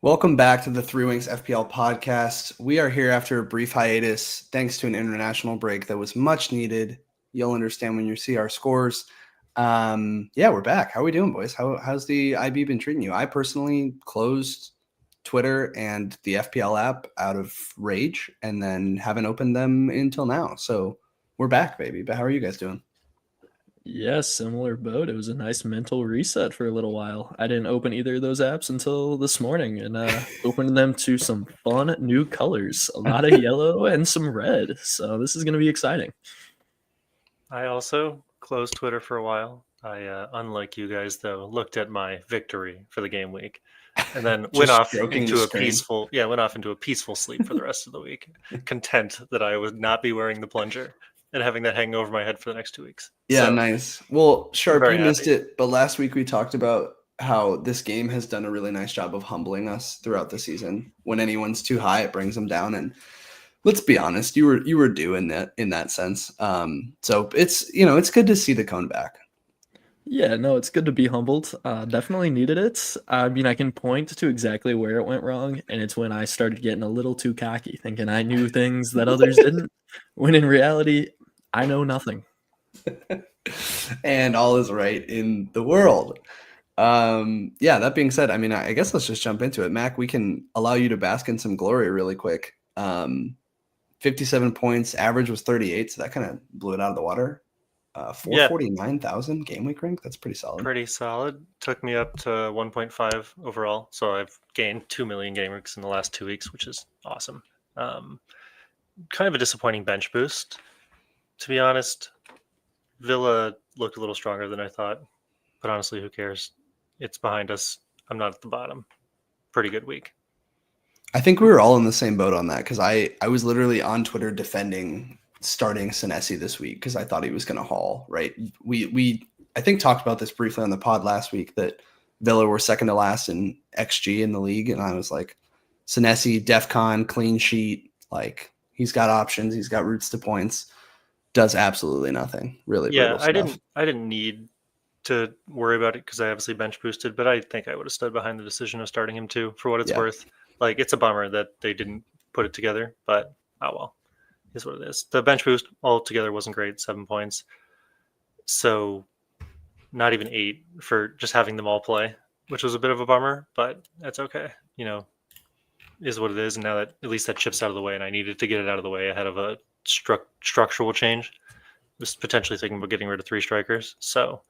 Welcome back to the Wanks FPL podcast. We are here after a brief hiatus thanks to an international break that was much needed. You'll understand when you see our scores. We're back. How are we doing, boys? How's the IB been treating you? I personally closed Twitter and the FPL app out of rage and then haven't opened them until now. So we're back, baby. But how are you guys doing? Yeah, similar boat. It was a nice mental reset for a little while. I didn't open either of those apps until this morning and opened them to some fun new colors, a lot of yellow and some red. So this is going to be exciting. I also closed Twitter for a while. I, unlike you guys, though, looked at my victory for the game week, and then went off into a peaceful sleep for the rest of the week, content that I would not be wearing the plunger and having that hanging over my head for the next 2 weeks. Yeah, So, nice. Well, Sharp, very you missed happy. it, but last week we talked about how this game has done a really nice job of humbling us throughout the season. When anyone's too high, it brings them down. And let's be honest, you were due in that sense. So it's good to see the cone back. Yeah, no, it's good to be humbled. Definitely needed it. I mean, I can point to exactly where it went wrong, and it's when I started getting a little too cocky, thinking I knew things that others didn't, when in reality, I know nothing. And all is right in the world. That being said, I mean, I guess let's just jump into it. Mac, we can allow you to bask in some glory really quick. 57 points, average was 38, so that kind of blew it out of the water. 449,000 game week rank. That's pretty solid. Pretty solid. Took me up to 1.5 overall, so I've gained 2 million game weeks in the last 2 weeks, which is awesome. Kind of a disappointing bench boost, to be honest. Villa looked a little stronger than I thought, but honestly, who cares? It's behind us. I'm not at the bottom. Pretty good week. I think we were all in the same boat on that because I was literally on Twitter defending starting Senesi this week because I thought he was going to haul, right? We I think talked about this briefly on the pod last week that Villa were second to last in XG in the league, and I was like, Senesi, DEFCON, clean sheet, like he's got options, he's got routes to points, does absolutely nothing. Really, Yeah, brutal stuff. I didn't need to worry about it because I obviously bench boosted, but I think I would have stood behind the decision of starting him too, for what it's worth. Like, it's a bummer that they didn't put it together, but oh well, is what it is. The bench boost altogether wasn't great, 7 points. So not even 8 for just having them all play, which was a bit of a bummer, but that's okay. Is what it is. And now that at least that chip's out of the way, and I needed to get it out of the way ahead of a structural change. Just potentially thinking about getting rid of 3 strikers. So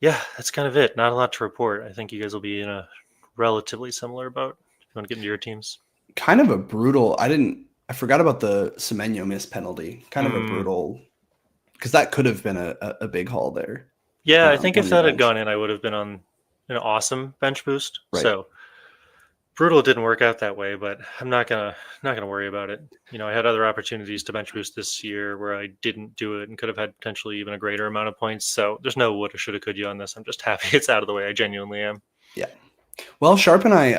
yeah, that's kind of it. Not a lot to report. I think you guys will be in a relatively similar boat. If you want to get into your teams. Kind of a brutal. I forgot about the Semenyo miss penalty. Kind of a brutal, because that could have been a big haul there. Yeah, I think if that had gone in, I would have been on an awesome bench boost. Right. So brutal didn't work out that way, but I'm not gonna worry about it. I had other opportunities to bench boost this year where I didn't do it and could have had potentially even a greater amount of points. So there's no woulda, shoulda, could you on this. I'm just happy it's out of the way. I genuinely am. Yeah. Well, Sharp and I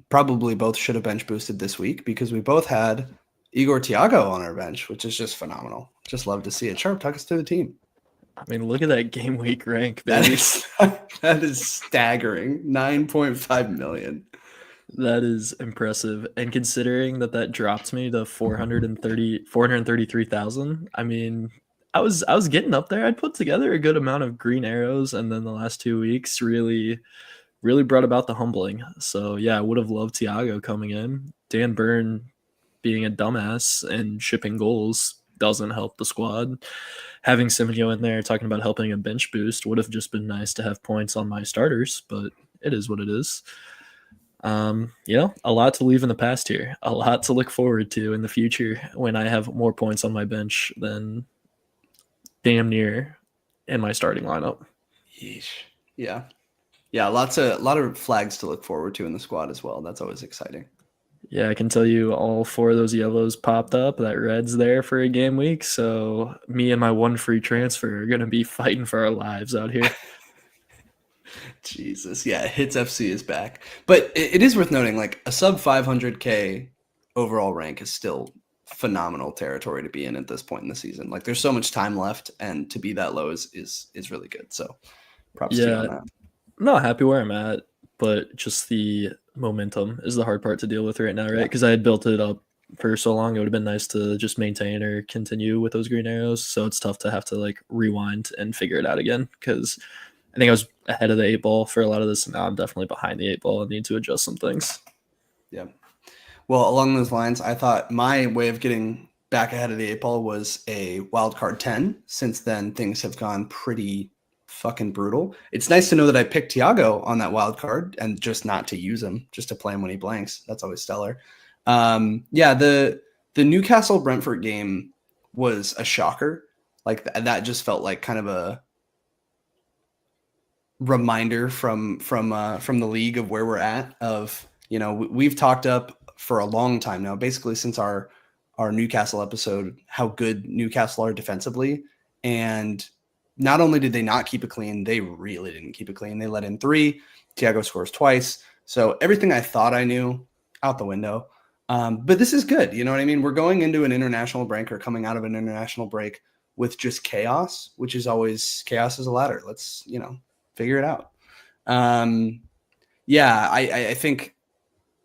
probably both should have bench boosted this week because we both had Igor Thiago on our bench, which is just phenomenal. Just love to see it. Sharp, talk us through the team. I mean, look at that game week rank, baby. That is staggering. 9.5 million. That is impressive. And considering that dropped me to 433,000, I mean, I was getting up there. I'd put together a good amount of green arrows, and then the last 2 weeks really brought about the humbling. So yeah, I would have loved Thiago coming in. Dan Burn being a dumbass and shipping goals doesn't help the squad. Having Semenyo in there talking about helping a bench boost would have just been nice to have points on my starters, but it is what it is. A lot to leave in the past here. A lot to look forward to in the future when I have more points on my bench than damn near in my starting lineup. Yeesh. Yeah. Yeah, a lot of flags to look forward to in the squad as well. That's always exciting. Yeah, I can tell you all 4 of those yellows popped up. That red's there for a game week. So me and my 1 free transfer are going to be fighting for our lives out here. Jesus. Yeah, Hits FC is back. But it is worth noting, like, a sub 500K overall rank is still phenomenal territory to be in at this point in the season. Like, there's so much time left, and to be that low is really good. So props to you on that. I'm not happy where I'm at, but just the momentum is the hard part to deal with right now, right? Because I had built it up for so long. It would have been nice to just maintain or continue with those green arrows. So it's tough to have to like rewind and figure it out again, because I think I was ahead of the 8 ball for a lot of this, and now I'm definitely behind the 8 ball and need to adjust some things. Yeah. Well, along those lines, I thought my way of getting back ahead of the 8 ball was a wildcard 10. Since then, things have gone pretty fucking brutal. It's nice to know that I picked Tiago on that wild card and just not to use him, just to play him when he blanks. That's always stellar. The Newcastle Brentford game was a shocker. Like that just felt like kind of a reminder from the league of where we're at. Of, you know, we've talked up for a long time now, basically since our Newcastle episode, how good Newcastle are defensively. And not only did they not keep it clean, they really didn't keep it clean. They let in 3. Thiago scores twice. So everything I thought I knew, out the window. But this is good. You know what I mean? We're going into an international break, or coming out of an international break, with just chaos, which is always, chaos is a ladder. Let's, you know, figure it out. I think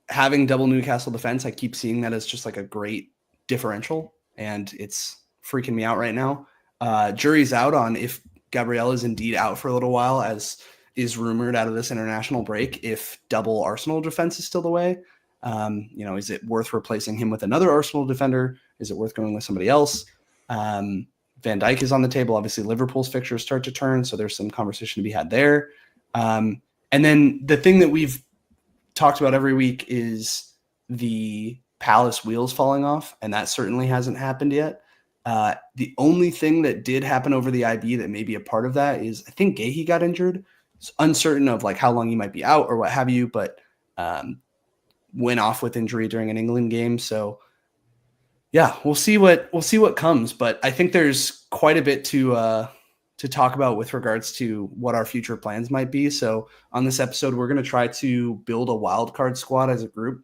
having double Newcastle defense, I keep seeing that as just like a great differential, and it's freaking me out right now. Jury's out on if Gabriel is indeed out for a little while, as is rumored out of this international break, if double Arsenal defense is still the way. Is it worth replacing him with another Arsenal defender? Is it worth going with somebody else? Van Dijk is on the table. Obviously, Liverpool's fixtures start to turn, so there's some conversation to be had there. And then the thing that we've talked about every week is the Palace wheels falling off, and that certainly hasn't happened yet. The only thing that did happen over the IB that may be a part of that is, I think Gahey got injured. It's uncertain of like how long he might be out or what have you, but went off with injury during an England game. So yeah, we'll see what comes. But I think there's quite a bit to talk about with regards to what our future plans might be. So on this episode, we're going to try to build a wildcard squad as a group,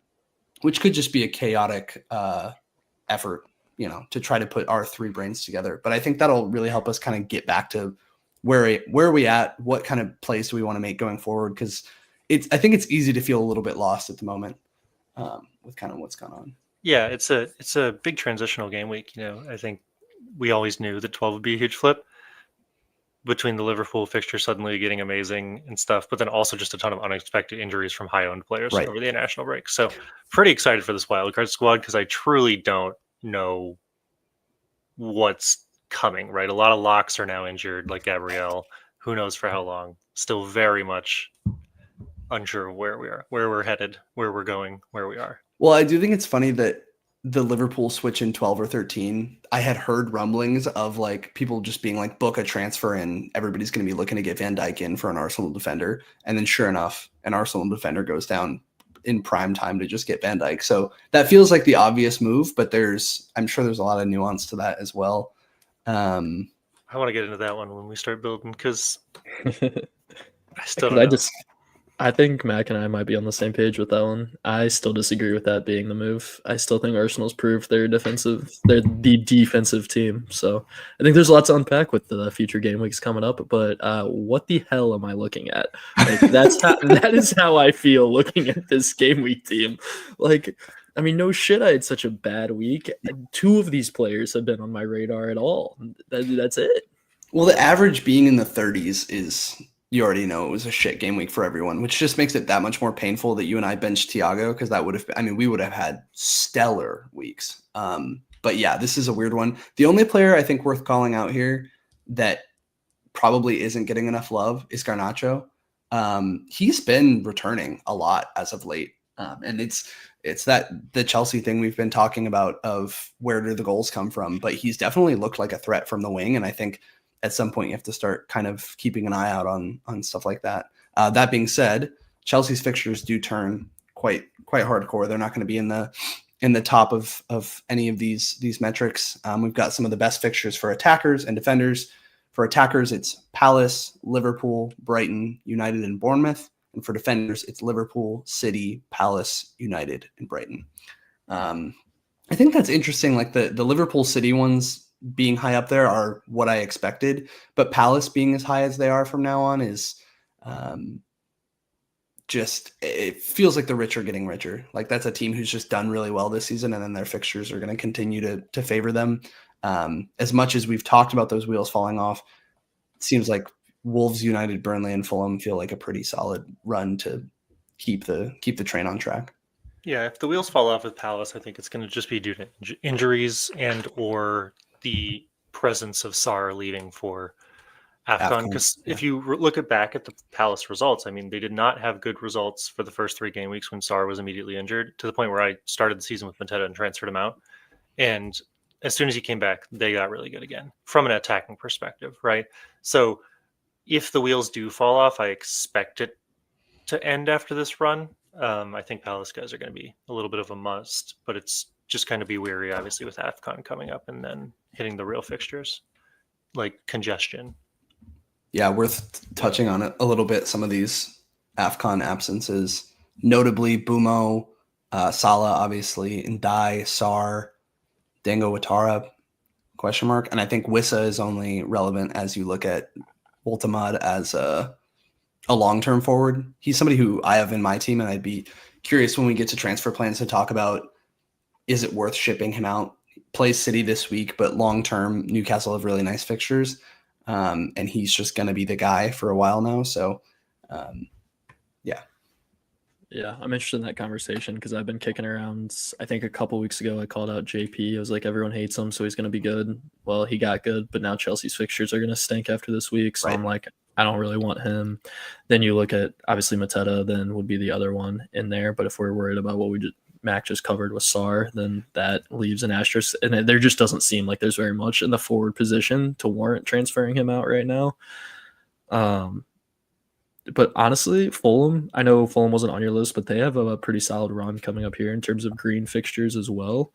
which could just be a chaotic effort, you know, to try to put our 3 brains together. But I think that'll really help us kind of get back to where are we at, what kind of plays do we want to make going forward? Because I think it's easy to feel a little bit lost at the moment with kind of what's gone on. Yeah, it's a big transitional game week. You know, I think we always knew that 12 would be a huge flip between the Liverpool fixture suddenly getting amazing and stuff, but then also just a ton of unexpected injuries from high-owned players over the international break. So pretty excited for this wildcard squad, because I truly don't know what's coming, right? A lot of locks are now injured, like Gabriel. Who knows for how long? Still very much unsure of where we are, where we're headed, where we're going, where we are. Well, I do think it's funny that the Liverpool switch in 12 or 13, I had heard rumblings of like people just being like, book a transfer and everybody's going to be looking to get Van Dijk in for an Arsenal defender. And then sure enough, an Arsenal defender goes down in prime time to just get Van Dijk. So that feels like the obvious move, but I'm sure there's a lot of nuance to that as well. I want to get into that one when we start building, because I still don't know. I think Mac and I might be on the same page with that one. I still disagree with that being the move. I still think Arsenal's proved they're the defensive team. So I think there's a lot to unpack with the future game weeks coming up. But what the hell am I looking at? Like, that is how I feel looking at this game week team. Like, I mean, no shit, I had such a bad week. 2 of these players have been on my radar at all. That's it. Well, the average being in the 30s is, you already know, it was a shit game week for everyone, which just makes it that much more painful that you and I benched Thiago, because that would have been, I mean, we would have had stellar weeks. But yeah, this is a weird one. The only player I think worth calling out here that probably isn't getting enough love is Garnacho. He's been returning a lot as of late. And it's that the Chelsea thing we've been talking about of where do the goals come from, but he's definitely looked like a threat from the wing. And I think at some point you have to start kind of keeping an eye out on stuff like that. That being said, Chelsea's fixtures do turn quite hardcore. They're not going to be in the top of any of these metrics. We've got some of the best fixtures for attackers and defenders. For attackers, it's Palace, Liverpool, Brighton, United, and Bournemouth. And for defenders, it's Liverpool, City, Palace, United, and Brighton. I think that's interesting. Like the Liverpool City ones being high up there are what I expected, but Palace being as high as they are from now on is it feels like the rich are getting richer. Like that's a team who's just done really well this season, and then their fixtures are going to continue to favor them. As much as we've talked about those wheels falling off, it seems like Wolves, United, Burnley, and Fulham feel like a pretty solid run to keep the train on track. Yeah, if the wheels fall off with Palace, I think it's going to just be due to injuries and or the presence of Sarr leaving for AFCON. Because if you look back at the Palace results, I mean, they did not have good results for the first 3 game weeks when Sarr was immediately injured, to the point where I started the season with Mateta and transferred him out. And as soon as he came back, they got really good again from an attacking perspective, right? So if the wheels do fall off, I expect it to end after this run. I think Palace guys are going to be a little bit of a must, but it's just kind of be wary, obviously, with AFCON coming up and then hitting the real fixtures, like congestion. Yeah, worth touching on it a little bit. Some of these AFCON absences, notably Bumo, Salah, obviously, Ndai, Sarr, Dango Ouattara, ? And I think Wissa is only relevant as you look at Woltemade as a long-term forward. He's somebody who I have in my team, and I'd be curious when we get to transfer plans to talk about, is it worth shipping him out? Plays City this week, but long-term, Newcastle have really nice fixtures, and he's just going to be the guy for a while now. So, yeah. Yeah, I'm interested in that conversation because I've been kicking around. I think a couple weeks ago I called out JP. I was like, everyone hates him, so he's going to be good. Well, he got good, but now Chelsea's fixtures are going to stink after this week. So right. I'm like, I don't really want him. Then you look at, obviously, Mateta then would be the other one in there. But if we're worried about what Mac just covered with Sarr, then that leaves an asterisk. And there just doesn't seem like there's very much in the forward position to warrant transferring him out right now. But honestly, Fulham, I know Fulham wasn't on your list, but they have a pretty solid run coming up here in terms of green fixtures as well.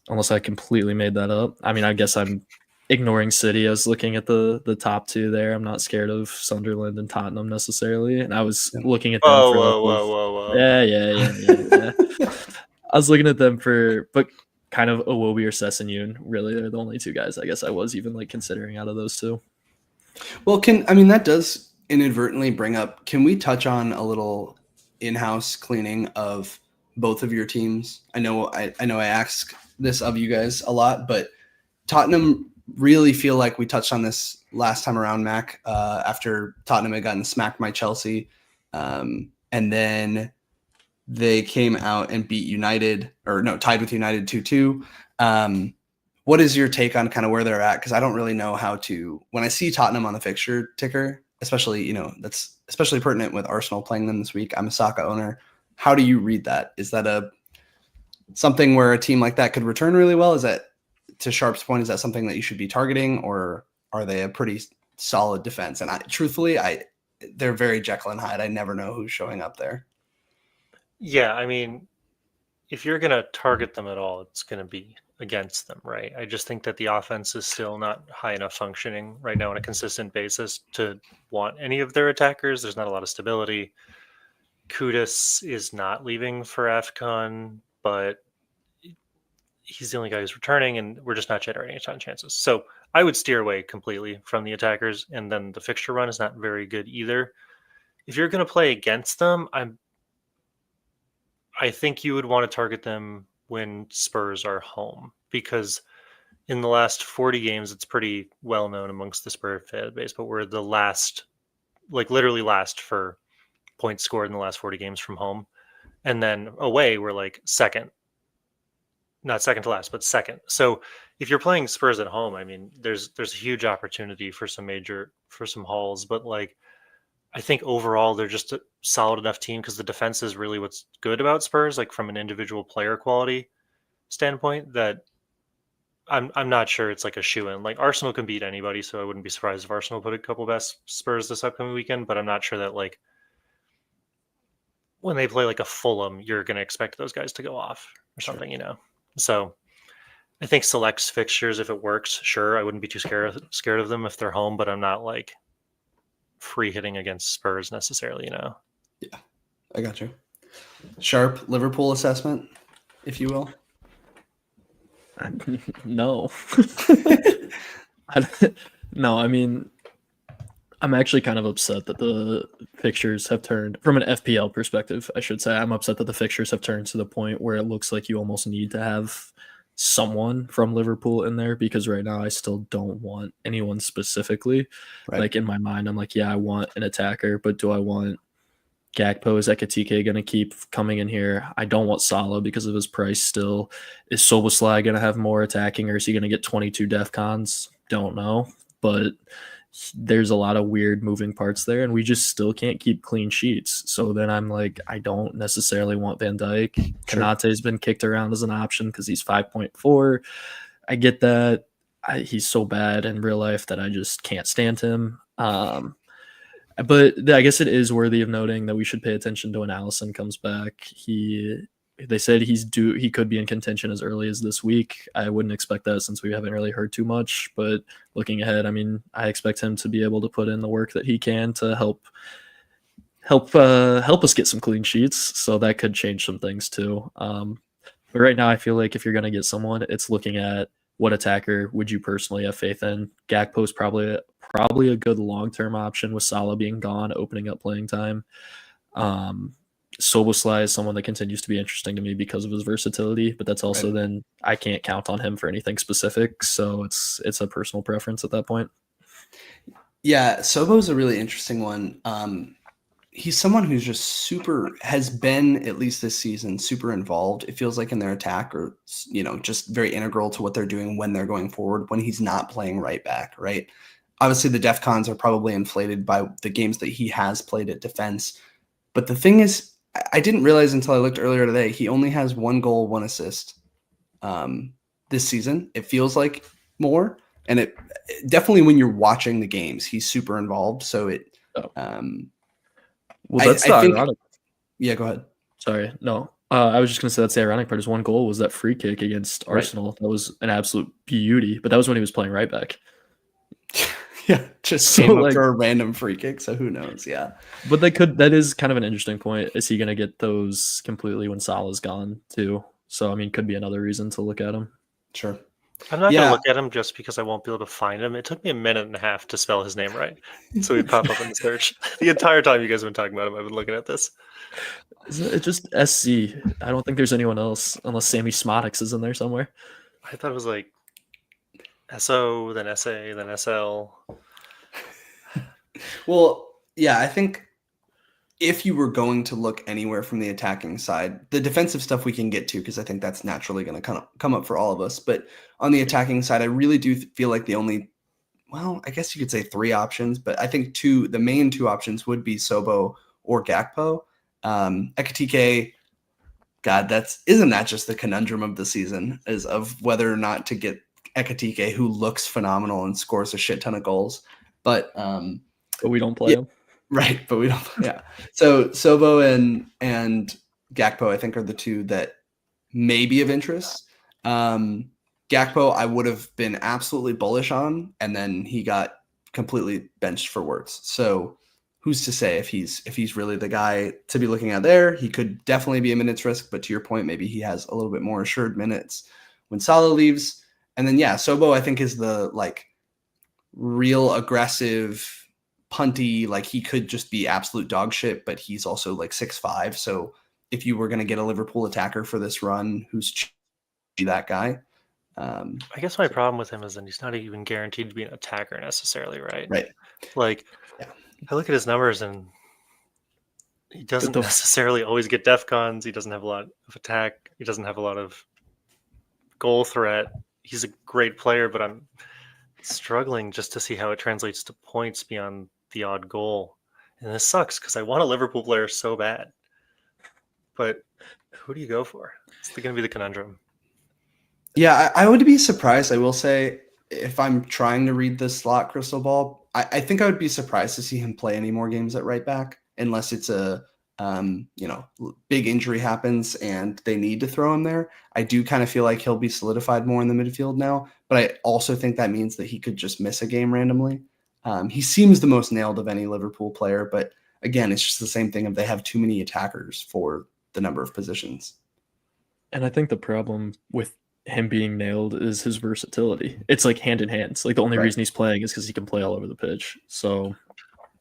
Unless I completely made that up. I mean, I guess I'm ignoring City. I was looking at the top 2 there. I'm not scared of Sunderland and Tottenham necessarily. And I was looking at them Whoa. Yeah. I was looking at them but kind of Iwobi or Sessegnon. Really, they're the only 2 guys I guess I was even like considering out of those 2. Well, that does inadvertently bring up, can we touch on a little in-house cleaning of both of your teams? I know I ask this of you guys a lot, but Tottenham really feel like we touched on this last time around, Mac, after Tottenham had gotten smacked by Chelsea. And then they came out and beat tied with United 2-2. What is your take on kind of where they're at? Because I don't really know how to, when I see Tottenham on the fixture ticker, especially, that's especially pertinent with Arsenal playing them this week. I'm a Saka owner. How do you read that? Is that something where a team like that could return really well? Is that, to Sharp's point, is that something that you should be targeting, or are they a pretty solid defense? And truthfully, they're very Jekyll and Hyde. I never know who's showing up there. Yeah, I mean, if you're going to target them at all, it's going to be against them, right? I just think that the offense is still not high enough functioning right now on a consistent basis to want any of their attackers. There's not a lot of stability. Kudus is not leaving for AFCON, but he's the only guy who's returning, and we're just not generating a ton of chances. So I would steer away completely from the attackers, and then the fixture run is not very good either. If you're going to play against them, I think you would want to target them when Spurs are home, because in the last 40 games, it's pretty well known amongst the Spurs fan base, but we're the literally last for points scored in the last 40 games from home. And then away, we're like second, not second to last, but second. So if you're playing Spurs at home, I mean, there's a huge opportunity for some hauls, but like, I think overall they're just a solid enough team, because the defense is really what's good about Spurs, like from an individual player quality standpoint, that I'm not sure it's like a shoe-in. Like Arsenal can beat anybody, so I wouldn't be surprised if Arsenal put a couple best Spurs this upcoming weekend, but I'm not sure that like when they play like a Fulham, you're going to expect those guys to go off or something, So I think selects fixtures, if it works, sure. I wouldn't be too scared of them if they're home, but I'm not like free hitting against Spurs necessarily, Yeah, I got you. Sharp Liverpool assessment, if you will. No. No, I mean, I'm actually kind of upset that the fixtures have turned, from an FPL perspective, I should say. I'm upset that the fixtures have turned to the point where it looks like you almost need to have someone from Liverpool in there, because right now I still don't want anyone specifically. Right. Like in my mind, I'm like, yeah, I want an attacker, but do I want Gakpo? Is Ekitike going to keep coming in here? I don't want Salah because of his price still. Is Soboslai going to have more attacking, or is he going to get 22 DEFCONs? Don't know. But there's a lot of weird moving parts there, and we just still can't keep clean sheets. So then I'm like, I don't necessarily want Van Dijk. Sure. Kanate's been kicked around as an option because he's 5.4. I get that. He's so bad in real life that I just can't stand him. But I guess it is worthy of noting that we should pay attention to when Allison comes back. They said he could be in contention as early as this week. I wouldn't expect that since we haven't really heard too much, but looking ahead, I mean, I expect him to be able to put in the work that he can to help us get some clean sheets. So that could change some things too. But right now I feel like if you're going to get someone, it's looking at what attacker would you personally have faith in. Gakpo's probably a good long-term option with Salah being gone, opening up playing time. Soboslai is someone that continues to be interesting to me because of his versatility, but that's also then I can't count on him for anything specific. So it's a personal preference at that point. Yeah, Sobo's a really interesting one. He's someone who's just has been, at least this season, super involved. It feels like in their attack, or, just very integral to what they're doing when they're going forward, when he's not playing right back, right? Obviously, the DEFCONs are probably inflated by the games that he has played at defense. But the thing is, I didn't realize until I looked earlier today, he only has 1 goal, 1 assist this season. It feels like more. And it definitely, when you're watching the games, he's super involved. So it... Well, that's the ironic. Yeah, go ahead. Sorry. No, I was just going to say that's the ironic part. His 1 goal was that free kick against Arsenal. That was an absolute beauty, but that was when he was playing right back. Yeah, just came up for a random free kick, so who knows? Yeah. But that is kind of an interesting point. Is he going to get those completely when Salah's gone too? So, I mean, could be another reason to look at him. Sure. I'm not going to look at him just because I won't be able to find him. It took me a minute and a half to spell his name right. So he'd pop up in the search. The entire time you guys have been talking about him, I've been looking at this. Isn't it just SC? I don't think there's anyone else unless Sammy Smodix is in there somewhere. I thought it was like SO, then SA, then SL. Well, yeah, I think if you were going to look anywhere from the attacking side, the defensive stuff we can get to, because I think that's naturally going to kind of come up for all of us. But on the attacking side, I really do feel like the only, well, I guess you could say 3 options, but I think the main 2 options would be Sobo or Gakpo. Ekitike, God, isn't that just the conundrum of the season, is of whether or not to get Ekitike, who looks phenomenal and scores a shit ton of goals. But we don't play him. Right, but we don't. Yeah. So Sobo and Gakpo, I think, are the 2 that may be of interest. Gakpo, I would have been absolutely bullish on, and then he got completely benched for words. So who's to say if he's really the guy to be looking at there? He could definitely be a minutes risk, but to your point, maybe he has a little bit more assured minutes when Salah leaves. And then Sobo, I think, is the real aggressive, punty, he could just be absolute dog shit, but he's also 6'5". So if you were going to get a Liverpool attacker for this run, who's that guy? I guess my problem with him is that he's not even guaranteed to be an attacker necessarily, right? Right. I look at his numbers and he doesn't necessarily always get DEFCONs. He doesn't have a lot of attack. He doesn't have a lot of goal threat. He's a great player, but I'm struggling just to see how it translates to points beyond the odd goal. And this sucks because I want a Liverpool player so bad. But who do you go for? It's going to be the conundrum. Yeah, I would be surprised, I will say, if I'm trying to read the slot crystal ball. I think I would be surprised to see him play any more games at right back, unless it's a big injury happens and they need to throw him there. I do kind of feel like he'll be solidified more in the midfield now, but I also think that means that he could just miss a game randomly. He seems the most nailed of any Liverpool player, but again, it's just the same thing of they have too many attackers for the number of positions. And I think the problem with him being nailed is his versatility. It's hand in hand. It's the only reason he's playing is because he can play all over the pitch. So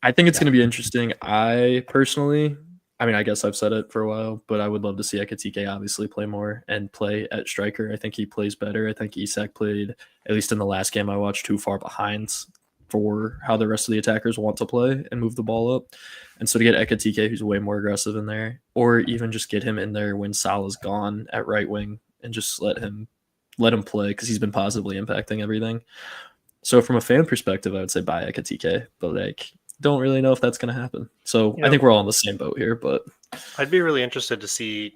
I think it's going to be interesting. I personally, I mean, I guess I've said it for a while, but I would love to see Ekatike obviously play more and play at striker. I think he plays better. I think Isak played, at least in the last game I watched, too far behind for how the rest of the attackers want to play and move the ball up. And so to get Ekatike, who's way more aggressive in there, or even just get him in there when Salah's gone at right wing and just let him play because he's been positively impacting everything. So from a fan perspective, I would say buy Ekatike, but like don't really know if that's going to happen. So I think we're all in the same boat here, but I'd be really interested to see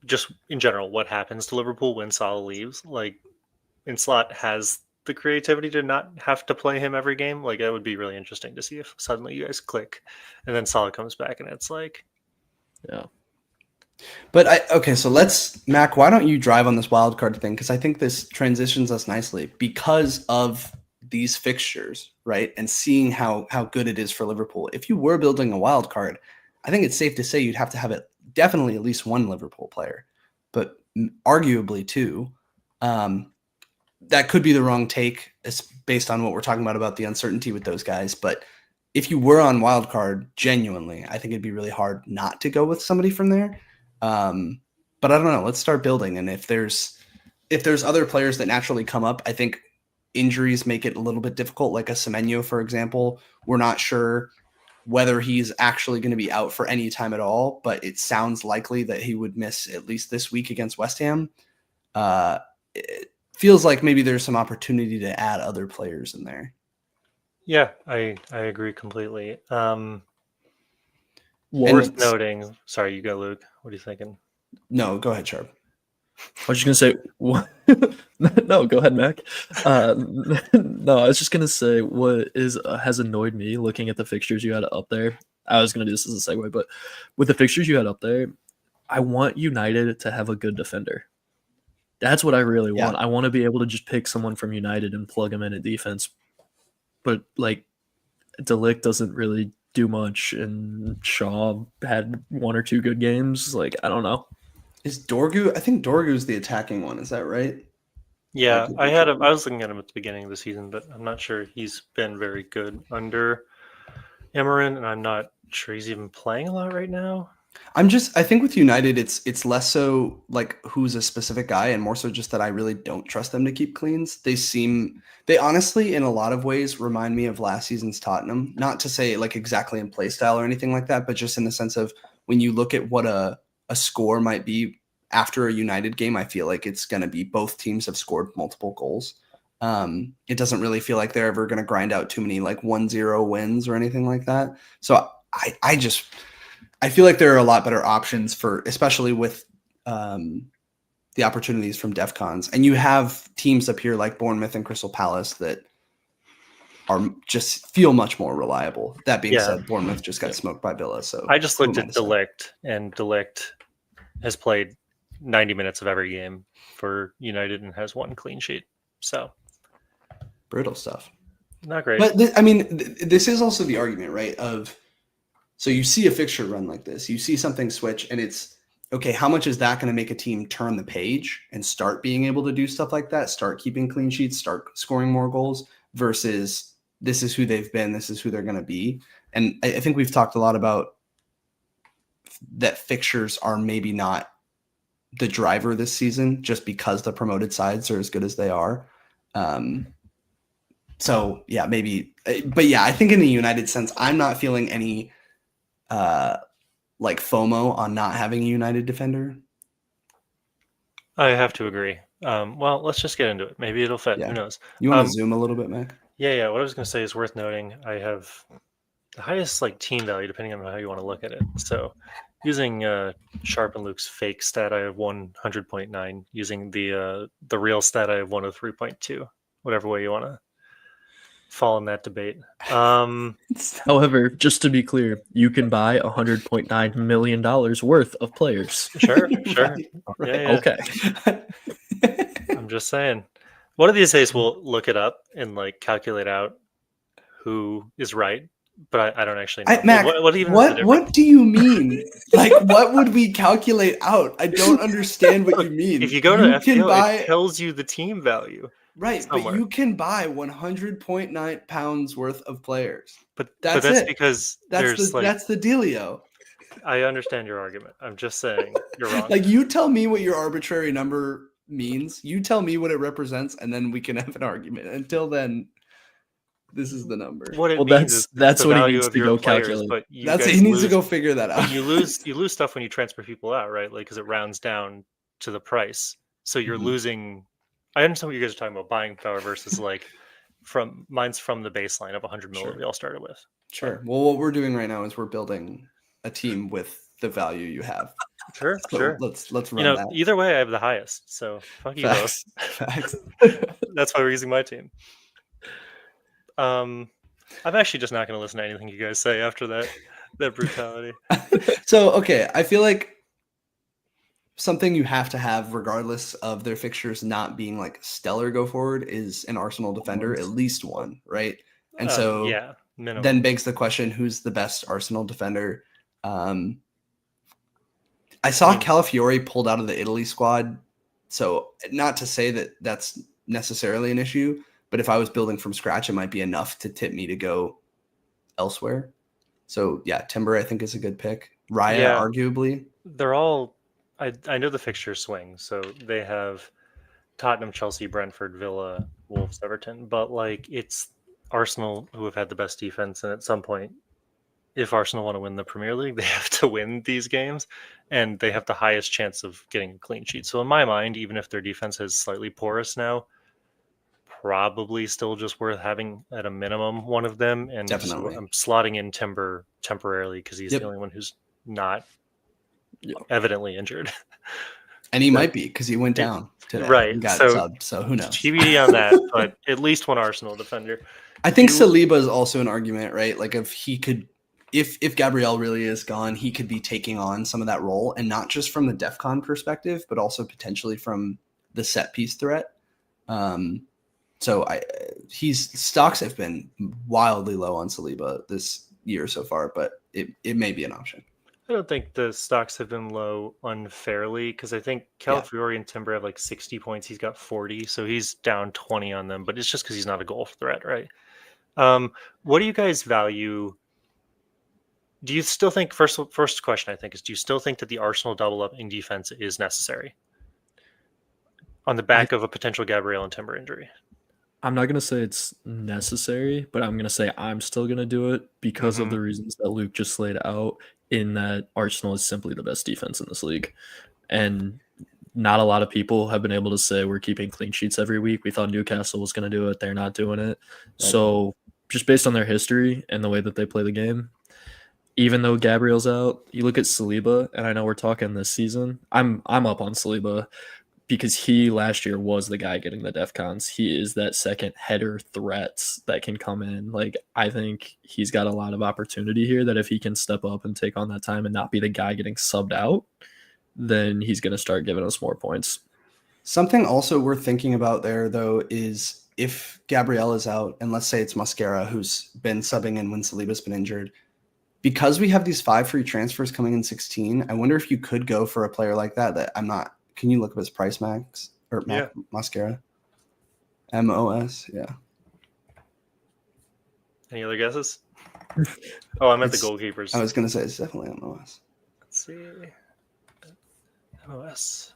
just in general what happens to Liverpool when Salah leaves. Like, Inslot has the creativity to not have to play him every game. Like, it would be really interesting to see if suddenly you guys click and then Salah comes back and it's like, yeah. But so Mac, why don't you drive on this wildcard thing? Because I think this transitions us nicely because of these fixtures, right? And seeing how good it is for Liverpool. If you were building a wild card, I think it's safe to say you'd have to have it definitely at least one Liverpool player, but arguably two. That could be the wrong take based on what we're talking about the uncertainty with those guys. But if you were on wild card, genuinely, I think it'd be really hard not to go with somebody from there. But I don't know. Let's start building. And if there's other players that naturally come up, I think injuries make it a little bit difficult, like a Semenyo, for example. We're not sure whether he's actually going to be out for any time at all, but it sounds likely that he would miss at least this week against West Ham. It feels like maybe there's some opportunity to add other players in there. Yeah, I agree completely. Worth noting. Sorry, you go, Luke. What are you thinking? No, go ahead, Sharp. I was just gonna say, no, go ahead, Mac. No, I was just gonna say what has annoyed me looking at the fixtures you had up there. I was gonna do this as a segue, but with the fixtures you had up there, I want United to have a good defender. That's what I really want. I want to be able to just pick someone from United and plug them in at defense. But like, De Ligt doesn't really do much, and Shaw had one or two good games. Like, I don't know. Is Dorgu? I think Dorgu's the attacking one. Is that right? Yeah, I was looking at him at the beginning of the season, but I'm not sure he's been very good under Emerin, and I'm not sure he's even playing a lot right now. I think with United, it's less so like who's a specific guy and more so just that I really don't trust them to keep cleans. They honestly, in a lot of ways, remind me of last season's Tottenham. Not to say like exactly in play style or anything like that, but just in the sense of when you look at what a score might be after a United game, I feel like it's going to be both teams have scored multiple goals. It doesn't really feel like they're ever going to grind out too many like 1-0 wins or anything like that. So I feel like there are a lot better options for, especially with the opportunities from DEFCONs. And you have teams up here like Bournemouth and Crystal Palace that are just feel much more reliable. That being said, Bournemouth just got smoked by Villa. So I just looked at De Ligt, and De Ligt has played 90 minutes of every game for United and has one clean sheet. So brutal stuff. Not great. But this is also the argument, right? So you see a fixture run like this, you see something switch, and it's okay. How much is that going to make a team turn the page and start being able to do stuff like that? Start keeping clean sheets, start scoring more goals versus this is who they've been. This is who they're going to be. And I think we've talked a lot about that fixtures are maybe not the driver this season just because the promoted sides are as good as they are. So yeah, maybe, but yeah, I think in the United sense, I'm not feeling any like FOMO on not having a United defender. I have to agree. Well, let's just get into it. Maybe it'll fit. Who knows? You want to zoom a little bit, Mac? Yeah. What I was going to say is worth noting. I have the highest like team value, depending on how you want to look at it. So using Sharp and Luke's fake stat, I have 100.9. Using the real stat, I have 103.2. Whatever way you want to fall in that debate. However, just to be clear, you can buy $100.9 million worth of players. Sure. Right. Yeah. Okay. I'm just saying. One of these days we'll look it up and like calculate out who is right. But I don't actually know. Mac, what do you mean? Like, what would we calculate out? I don't understand what you mean. If you go to FPL, it tells you the team value. Right, somewhere. but you can buy 100.9 pounds worth of players. But That's that's it. because That's the dealio. I understand your argument. I'm just saying you're wrong. Like, you tell me what your arbitrary number means. You tell me what it represents, and then we can have an argument. Until then, this is the number. What it Well, means is that's the what he value needs of to your go players, calculate. but you That's it. guys He needs to lose. go figure that out. But you lose stuff when you transfer people out, right? Like, because it rounds down to the price. So you're Mhm. losing. I understand what you guys are talking about, buying power versus like mine's from the baseline of 100 mil Sure. that we all started with. Sure. Well, what we're doing right now is we're building a team with the value you have. Sure, So sure. let's run You know, that. either way, I have the highest. So fuck you both. Facts. That's why we're using my team. I'm actually just not going to listen to anything you guys say after that brutality. So, okay, I feel like something you have to have, regardless of their fixtures not being like stellar go forward, is an Arsenal defender, at least one, right? And so yeah, minimum. then begs the question, who's the best Arsenal defender? I saw Calafiori pulled out of the Italy squad. So not to say that that's necessarily an issue, but if I was building from scratch, it might be enough to tip me to go elsewhere. So yeah, Timber I think is a good pick. Raya, arguably. They're all. I know the fixture swing, so they have Tottenham, Chelsea, Brentford, Villa, Wolves, Everton, but like it's Arsenal who have had the best defense, and at some point, if Arsenal want to win the Premier League, they have to win these games, and they have the highest chance of getting a clean sheet. So in my mind, even if their defense is slightly porous now, probably still just worth having at a minimum one of them. And Definitely. So I'm slotting in Timber temporarily because he's the only one who's not evidently injured. And he might be because he went down today. Right. And got so subbed, so who knows? TBD on that, but at least one Arsenal defender. I think Saliba is also an argument, right? Like if he could, if Gabriel really is gone, he could be taking on some of that role, and not just from the DEFCON perspective, but also potentially from the set piece threat. So his stocks have been wildly low on Saliba this year so far, but it may be an option. I don't think the stocks have been low unfairly because I think Calafiori and Timber have like 60 points. He's got 40, so he's down 20 on them, but it's just because he's not a goal threat, right? What do you guys value? Do you still think, first question I think is, do you still think that the Arsenal double up in defense is necessary on the back of a potential Gabriel and Timber injury? I'm not going to say it's necessary, but I'm going to say I'm still going to do it because of the reasons that Luke just laid out, in that Arsenal is simply the best defense in this league. And not a lot of people have been able to say we're keeping clean sheets every week. We thought Newcastle was going to do it. They're not doing it. So just based on their history and the way that they play the game, even though Gabriel's out, you look at Saliba, and I know we're talking this season. I'm up on Saliba because he last year was the guy getting the DEFCONs. He is that second header threats that can come in. Like, I think he's got a lot of opportunity here that if he can step up and take on that time and not be the guy getting subbed out, then he's going to start giving us more points. Something also worth thinking about there, though, is if Gabriel is out, and let's say it's Mosquera who's been subbing in when Saliba's been injured, because we have these 5 free transfers coming in 16, I wonder if you could go for a player like that I'm not. Can you look up his price, Max? Or Mosquera? MOS, yeah. Any other guesses? Oh, I'm at the goalkeepers. I was going to say it's definitely MOS. Let's see. MOS.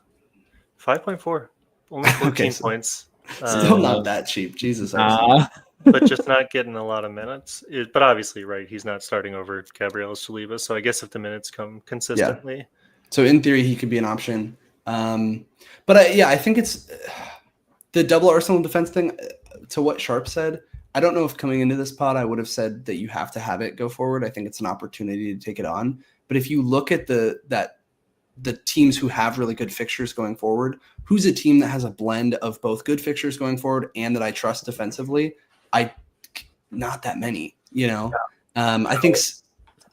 5.4. Only 14 points. Still not that cheap. Jesus. But just not getting a lot of minutes. But obviously, right, he's not starting over Gabriel Saliba. So I guess if the minutes come consistently. Yeah. So in theory, he could be an option. But I think it's the double Arsenal defense thing. To what Sharp said, I don't know if coming into this pod I would have said that you have to have it go forward. I think it's an opportunity to take it on. But if you look at the teams who have really good fixtures going forward, who's a team that has a blend of both good fixtures going forward and that I trust defensively? Not that many, you know. I think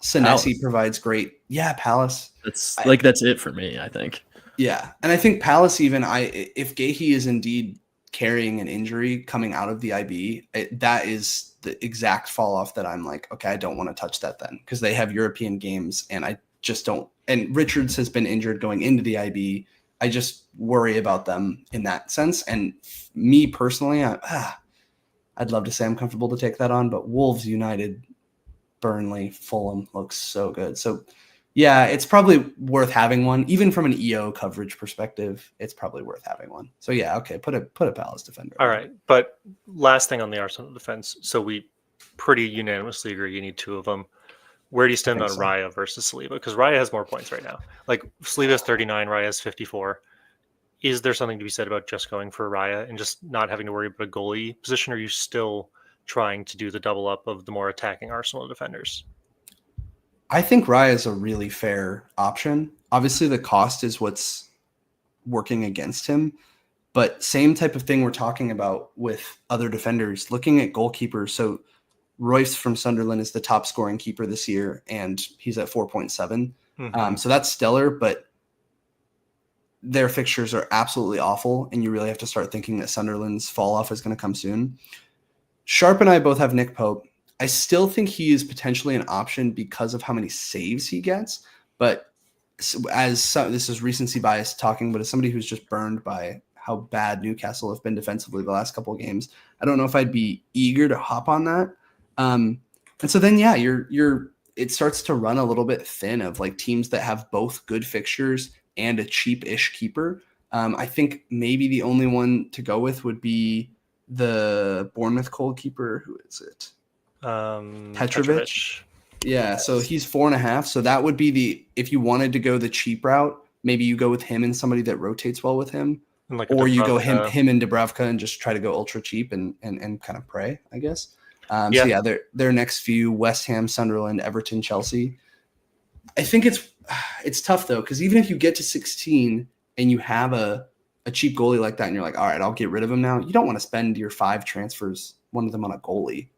Senesi provides great. Yeah, Palace. That's it for me, I think. Yeah, and I think Palace even, if Gahey is indeed carrying an injury coming out of the IB, that is the exact fall off that I'm like, okay, I don't want to touch that then, because they have European games and I just don't. And Richards has been injured going into the IB. I just worry about them in that sense. And me personally, I'd love to say I'm comfortable to take that on, but Wolves, United, Burnley, Fulham looks so good. So yeah, it's probably worth having one. Even from an EO coverage perspective, it's probably worth having one. So yeah, okay, put a Palace defender. All right, but last thing on the Arsenal defense. So we pretty unanimously agree you need 2 of them. Where do you stand on Raya versus Saliba? Because Raya has more points right now. Like Saliba has 39, Raya has 54. Is there something to be said about just going for Raya and just not having to worry about a goalie position? Or are you still trying to do the double up of the more attacking Arsenal defenders? I think Raya is a really fair option. Obviously, the cost is what's working against him, but same type of thing we're talking about with other defenders. Looking at goalkeepers, so Royce from Sunderland is the top scoring keeper this year, and he's at 4.7. Mm-hmm. So that's stellar, but their fixtures are absolutely awful, and you really have to start thinking that Sunderland's fall off is going to come soon. Sharp and I both have Nick Pope. I still think he is potentially an option because of how many saves he gets, but this is recency bias talking, but as somebody who's just burned by how bad Newcastle have been defensively the last couple of games, I don't know if I'd be eager to hop on that. And so then, yeah, it starts to run a little bit thin of like teams that have both good fixtures and a cheap-ish keeper. I think maybe the only one to go with would be the Bournemouth goalkeeper. Who is it? Petrovic. Yeah, so he's 4.5. So that would be if you wanted to go the cheap route, maybe you go with him and somebody that rotates well with him, or you go him and Dubravka and just try to go ultra cheap and kind of pray, I guess. So yeah, their next few: West Ham, Sunderland, Everton, Chelsea. I think it's tough though, because even if you get to 16 and you have a cheap goalie like that, and you're like, all right, I'll get rid of him now. You don't want to spend your 5 transfers, one of them on a goalie.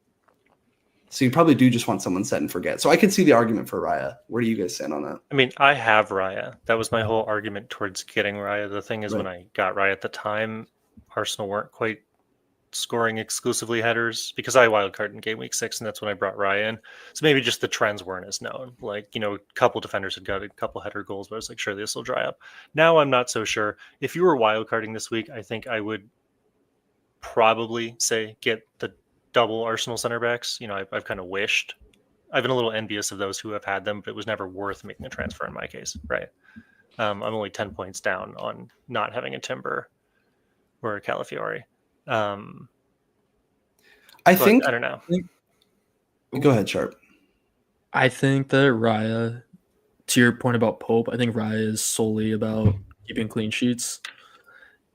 So you probably do just want someone set and forget. So I can see the argument for Raya. Where do you guys stand on that? I mean, I have Raya. That was my whole argument towards getting Raya. The thing is, when I got Raya at the time, Arsenal weren't quite scoring exclusively headers because I wildcard in game week 6, and that's when I brought Raya in. So maybe just the trends weren't as known. Like, a couple defenders had got a couple header goals, but I was like, sure, this will dry up. Now I'm not so sure. If you were wildcarding this week, I think I would probably say get the double Arsenal center backs. I've kind of wished. I've been a little envious of those who have had them, but it was never worth making a transfer in my case, right? I'm only 10 points down on not having a Timber or a Calafiori. I think I don't know. Go ahead, Sharp. I think that Raya, to your point about Pope, I think Raya is solely about keeping clean sheets.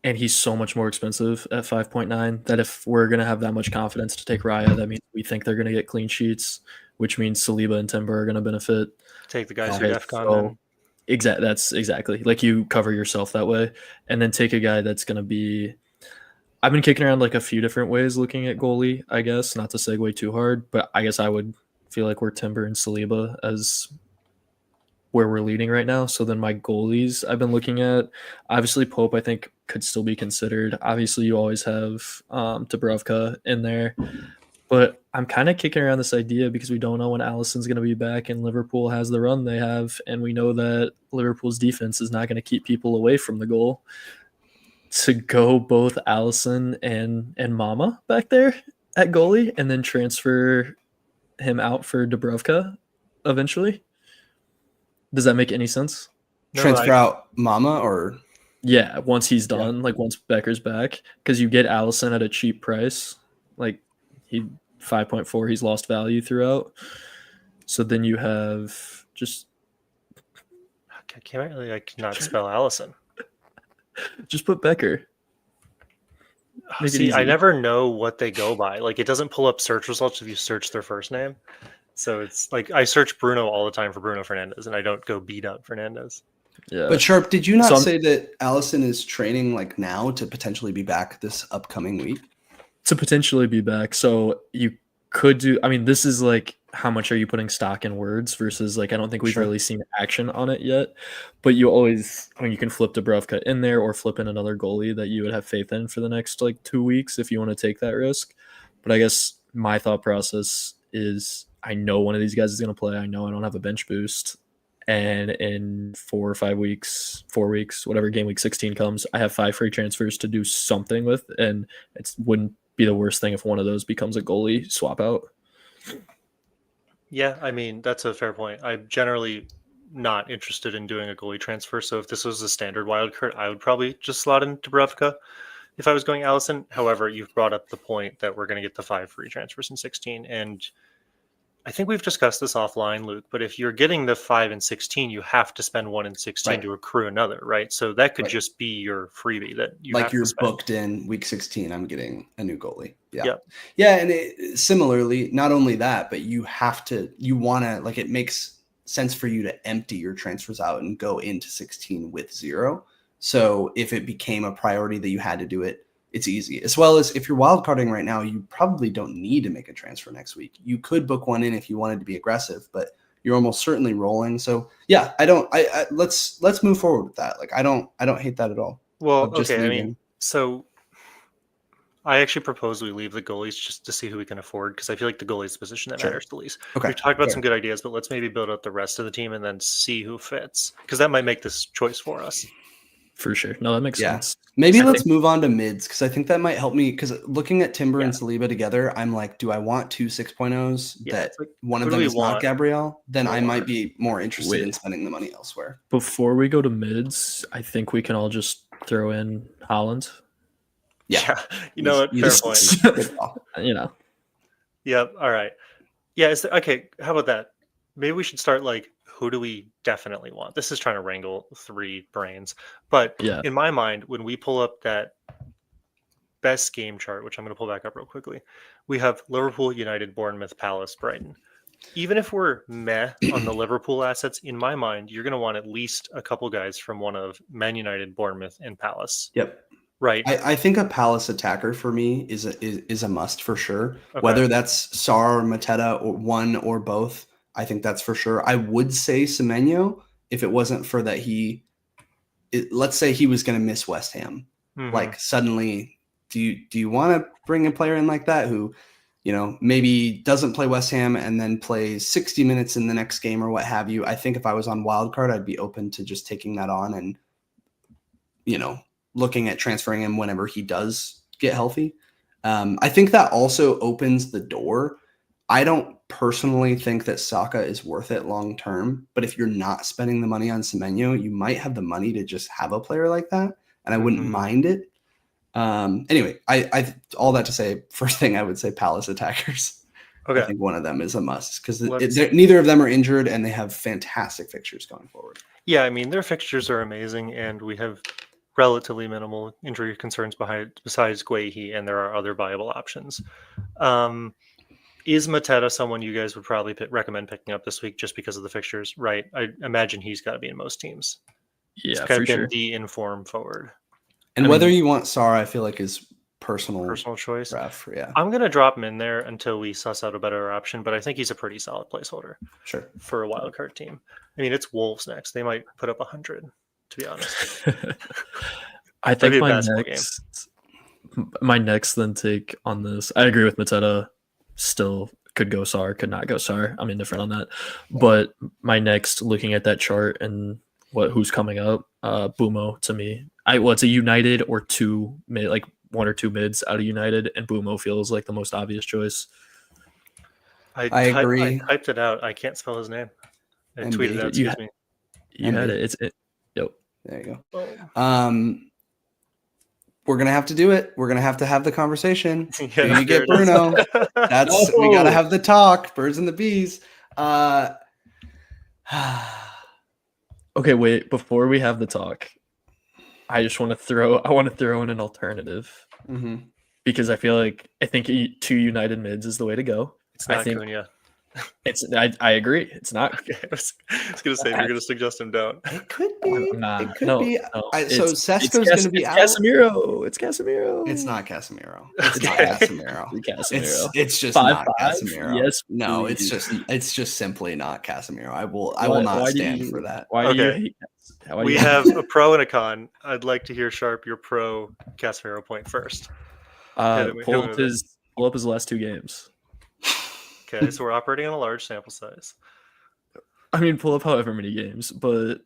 And he's so much more expensive at 5.9 that if we're going to have that much confidence to take Raya, that means we think they're going to get clean sheets, which means Saliba and Timber are going to benefit. Take the guys who are DEFCON. That's exactly. Like, you cover yourself that way. And then take a guy that's going to be... I've been kicking around like a few different ways looking at goalie, I guess, not to segue too hard, but I guess I would feel like we're Timber and Saliba as where we're leading right now. So then my goalies I've been looking at, obviously Pope I think could still be considered. Obviously you always have Dubravka in there, but I'm kind of kicking around this idea because we don't know when Alisson's going to be back and Liverpool has the run they have, and we know that Liverpool's defense is not going to keep people away from the goal. To go both Alisson and Mama back there at goalie and then transfer him out for Dubravka eventually. Does that make any sense? Transfer out Mama, or yeah, once he's done, like once Becker's back, because you get Alisson at a cheap price, like 5.4, he's lost value throughout. So then you have just I can't really not spell Alisson. Just put Becker. See, I never know what they go by. Like, it doesn't pull up search results if you search their first name. So it's like I search Bruno all the time for Bruno Fernandes, and I don't go beat up Fernandes. Yeah. But Sharp, did you not say that Alisson is training like now to potentially be back this upcoming week? To potentially be back. So you could do, I mean, this is like, how much are you putting stock in words versus like, I don't think we've really seen action on it yet, but you always, I mean, you can flip Dubravka in there or flip in another goalie that you would have faith in for the next like 2 weeks if you want to take that risk. But I guess my thought process is I know one of these guys is going to play. I know I don't have a bench boost. And in 4 or 5 weeks, 4 weeks, whatever game week 16 comes, I have 5 free transfers to do something with, and it wouldn't be the worst thing if one of those becomes a goalie swap out. Yeah, I mean, that's a fair point. I'm generally not interested in doing a goalie transfer. So if this was a standard wild card, I would probably just slot in Dubravka if I was going Allison. However, you've brought up the point that we're going to get the 5 free transfers in 16. And I think we've discussed this offline, Luke, but if you're getting the 5 and 16, you have to spend 1 and 16 to accrue another, right? So that could just be your freebie that you like have you're to spend. booked in week 16. I'm getting a new goalie. Yeah. And similarly, not only that, but you want to, like, it makes sense for you to empty your transfers out and go into 16 with 0. So if it became a priority that you had to do it, it's easy. As well as if you're wildcarding right now, you probably don't need to make a transfer next week. You could book one in if you wanted to be aggressive, but you're almost certainly rolling. So yeah, let's move forward with that. Like, I don't hate that at all. Well, okay. I mean, so I actually propose we leave the goalies just to see who we can afford, because I feel like the goalie's the position that matters the least. Okay. We've talked about some good ideas, but let's maybe build up the rest of the team and then see who fits, because that might make this choice for us. For sure. No, that makes sense. Maybe let's move on to mids, because I think that might help me, because looking at Timber and Saliba together, I'm like, do I want 2 6.0s that like, one of them is not Gabrielle? Then I might be more interested in spending the money elsewhere. Before we go to mids, I think we can all just throw in Holland. Yeah. You know what? Fair point. You know. Yeah. All right. Yeah. Okay. How about that? Maybe we should start like, who do we definitely want? This is trying to wrangle 3 brains. But in my mind, when we pull up that best game chart, which I'm going to pull back up real quickly, we have Liverpool, United, Bournemouth, Palace, Brighton. Even if we're meh on the Liverpool assets, in my mind, you're going to want at least a couple guys from one of Man United, Bournemouth, and Palace. Yep. Right. I think a Palace attacker for me is a must for sure. Okay. Whether that's Sarr, Mateta, or one or both, I think that's for sure. I would say Semenyo if it wasn't for that let's say he was going to miss West Ham. Mm-hmm. Like suddenly, do you want to bring a player in like that who, maybe doesn't play West Ham and then plays 60 minutes in the next game or what have you? I think if I was on Wildcard, I'd be open to just taking that on and, looking at transferring him whenever he does get healthy. I think that also opens the door. I don't personally think that Saka is worth it long term, but if you're not spending the money on Semenyo, you might have the money to just have a player like that, and I wouldn't mind it. Anyway, I all that to say, first thing I would say Palace attackers. Okay. I think one of them is a must because neither of them are injured and they have fantastic fixtures going forward. Yeah, I mean, their fixtures are amazing, and we have relatively minimal injury concerns besides Guehi, and there are other viable options. Is Mateta someone you guys would probably recommend picking up this week just because of the fixtures? Right. I imagine he's got to be in most teams. Yeah, he's kind of been the inform forward. And whether you want Sarr, I feel like is personal choice. Ref, yeah. I'm going to drop him in there until we suss out a better option, but I think he's a pretty solid placeholder. Sure. For a wildcard team. I mean, it's Wolves next. They might put up 100, to be honest. I think my next then take on this, I agree with Mateta. Still could go Sarr, could not go Sarr. I'm indifferent on that. But my next, looking at that chart and who's coming up, Bumo to me. It's a United or 2 mid, like 1 or 2 mids out of United, and Bumo feels like the most obvious choice. I agree. I typed it out. I can't spell his name. I tweeted it out. Excuse me. You had it. Yep. There you go. We're going to have to do it. We're going to have the conversation. You get Bruno. We got to have the talk. Birds and the bees. Okay, wait. Before we have the talk, I want to throw in an alternative because I think 2 United mids is the way to go. It's not Cunha. I agree. It's not. Okay. I was going to say, if you're going to suggest him down. It could be. It could be. No. So Sesko's going to be out. It's Casemiro. It's not Casemiro. It's not Casemiro. It's just 5-5? Not Casemiro. Yes. No, please. it's just simply not Casemiro. I will not stand for that. Why do you hate that? We have a pro and a con. I'd like to hear Sharp your pro Casemiro point first. Pull up his last 2 games. Okay, so we're operating on a large sample size. I mean, pull up however many games, but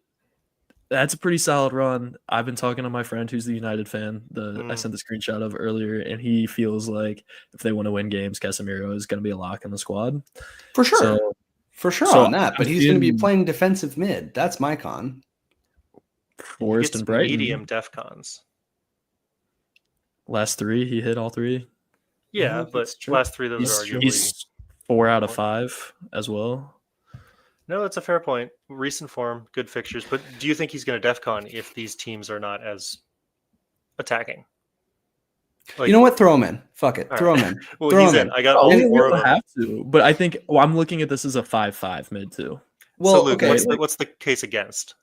that's a pretty solid run. I've been talking to my friend who's the United fan I sent the screenshot of earlier, and he feels like if they want to win games, Casemiro is going to be a lock in the squad. For sure. So, on that, but he's going to be playing defensive mid. That's my con. Forest and Brighton. Medium def cons. Last 3, he hit all 3. Yeah, but last 3 those are arguably... He's 4 out of 5 as well. No, that's a fair point. Recent form, good fixtures. But do you think he's going to DEFCON if these teams are not as attacking? Like, you know what? Throw him in. Fuck it. Throw him in. Well, he's in. I got all 4 of them. Have to, but I think I'm looking at this as a 5-5 mid too. Well, so Luke, what's the case against?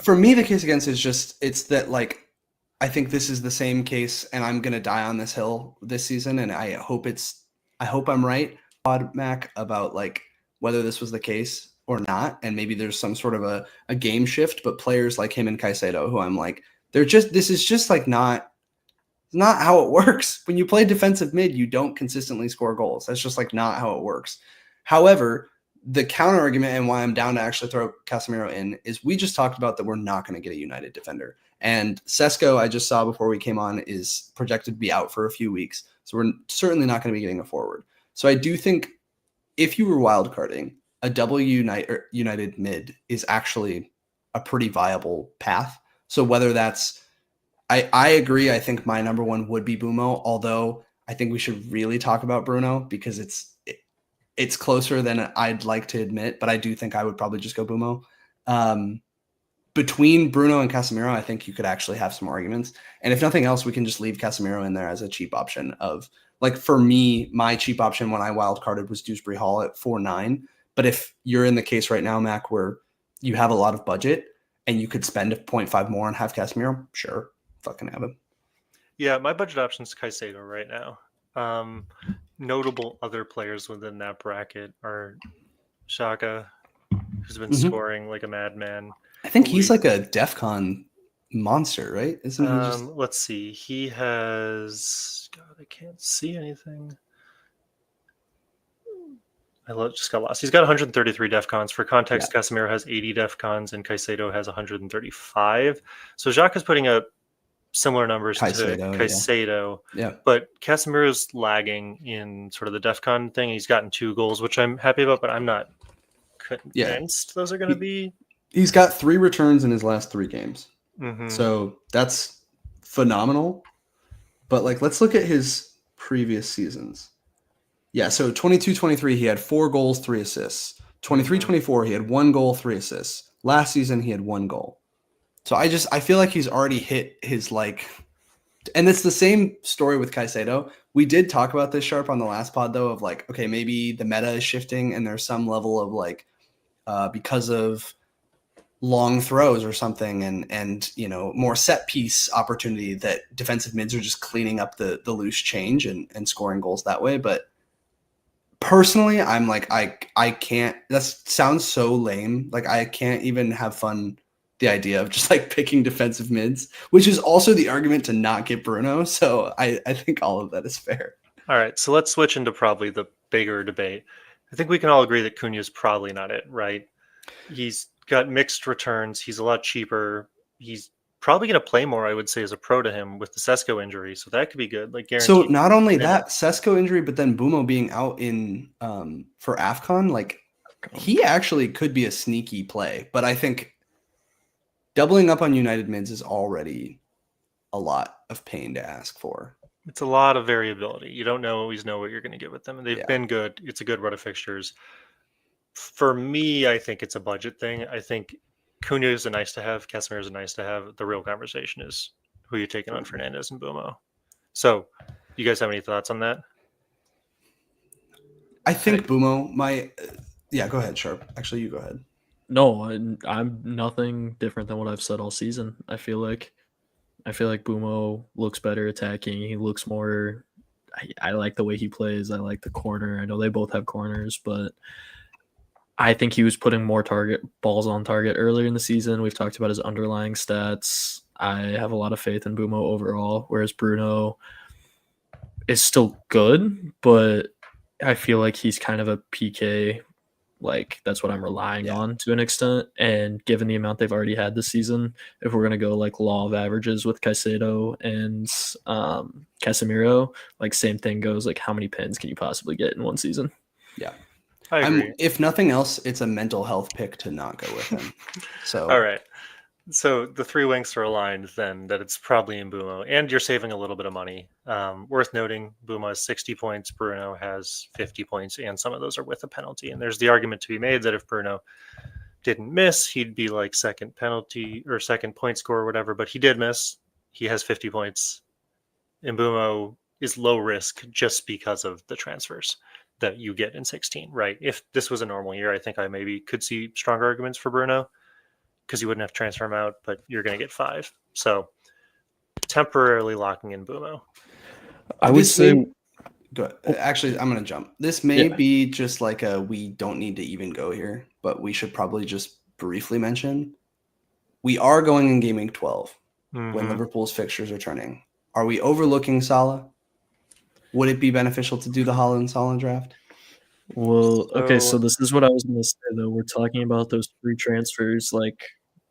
For me, the case against is just it's that like I think this is the same case, and I'm gonna die on this hill this season, and I hope I'm right, Mac, about like whether this was the case or not, and maybe there's some sort of a game shift, but players like him and Caicedo, who I'm like, this is just like not how it works. When you play defensive mid, you don't consistently score goals. That's just like not how it works. However, the counter argument and why I'm down to actually throw Casemiro in is we just talked about that we're not going to get a United defender. And Sesko, I just saw before we came on, is projected to be out for a few weeks. So we're certainly not going to be getting a forward. So I do think if you were wildcarding, a double United mid is actually a pretty viable path. So whether that's, I agree. I think my number one would be Bumo, although I think we should really talk about Bruno because it's closer than I'd like to admit, but I do think I would probably just go Bumo. Between Bruno and Casemiro, I think you could actually have some arguments. And if nothing else, we can just leave Casemiro in there as a cheap option of, like, for me, my cheap option when I wildcarded was Dewsbury Hall at 4.9. But if you're in the case right now, Mac, where you have a lot of budget and you could spend 0.5 more and have Casemiro, sure, fucking have him. Yeah, my budget option is Caicedo right now. Notable other players within that bracket are Xhaka, who's been scoring like a madman. I think he's like a DEFCON monster, right? Isn't he just... Let's see. He has... God, I can't see anything. I just got lost. He's got 133 DEFCONs. For context, yeah. Casemiro has 80 DEFCONs and Caicedo has 135. So Xhaka is putting up similar numbers to Caicedo. Yeah. But Casemiro's lagging in sort of the DEFCON thing. He's gotten 2 goals, which I'm happy about, but I'm not convinced those are going to be... He's got 3 returns in his last 3 games. Mm-hmm. So that's phenomenal. But like, let's look at his previous seasons. Yeah, so 22-23, he had 4 goals, 3 assists. 23-24, he had 1 goal, 3 assists. Last season, he had 1 goal. So I feel like he's already hit his like, and it's the same story with Caicedo. We did talk about this Sharp on the last pod though, of like, okay, maybe the meta is shifting and there's some level of like, because of long throws or something and you know, more set piece opportunity that defensive mids are just cleaning up the loose change and scoring goals that way. But personally, I'm like, I can't, that sounds so lame. Like I can't even have fun the idea of just like picking defensive mids, which is also the argument to not get Bruno. So I think all of that is fair. All right. So let's switch into probably the bigger debate. I think we can all agree that Cunha is probably not it, right? He's got mixed returns. He's a lot cheaper. He's probably going to play more, I would say, as a pro to him with the Sesko injury. So that could be good. Like guaranteed. So not only that, Sesko injury, but then Bumo being out in for AFCON, like he actually could be a sneaky play. But I think doubling up on United mids is already a lot of pain to ask for. It's a lot of variability. You don't always know what you're going to get with them. And they've been good. It's a good run of fixtures. For me, I think it's a budget thing. I think Cunha is a nice to have. Casemiro is a nice to have. The real conversation is who you're taking on Fernandez and Bumo. So, you guys have any thoughts on that? I think Bumo, go ahead, Sharp. Actually, you go ahead. No, I'm nothing different than what I've said all season. I feel like Bumo looks better attacking. He looks more. I like the way he plays. I like the corner. I know they both have corners, but I think he was putting more balls on target earlier in the season. We've talked about his underlying stats. I have a lot of faith in Bumo overall, whereas Bruno is still good, but I feel like he's kind of a PK Like, that's what I'm relying on to an extent. And given the amount they've already had this season, if we're going to go like law of averages with Caicedo and Casemiro, like same thing goes, like how many pins can you possibly get in one season? Yeah. I agree. If nothing else, it's a mental health pick to not go with him. So all right. So the three Wanks are aligned then that it's probably Mbeumo, and you're saving a little bit of money. Worth noting, Mbeumo has 60 points, Bruno has 50 points, and some of those are with a penalty. And there's the argument to be made that if Bruno didn't miss, he'd be like second penalty or second point score or whatever, but he did miss. He has 50 points. Mbeumo is low risk just because of the transfers that you get in 16, right? If this was a normal year, I think I maybe could see stronger arguments for Bruno, because you wouldn't have to transfer him out, but you're going to get 5. So temporarily locking in Mbeumo. I would say... Go ahead. Actually, I'm going to jump. This may be just like we don't need to even go here, but we should probably just briefly mention we are going in Game Week 12 when Liverpool's fixtures are turning. Are we overlooking Salah? Would it be beneficial to do the Haaland-Salah draft? Well, okay, so this is what I was going to say, though. We're talking about those 3 transfers. Like,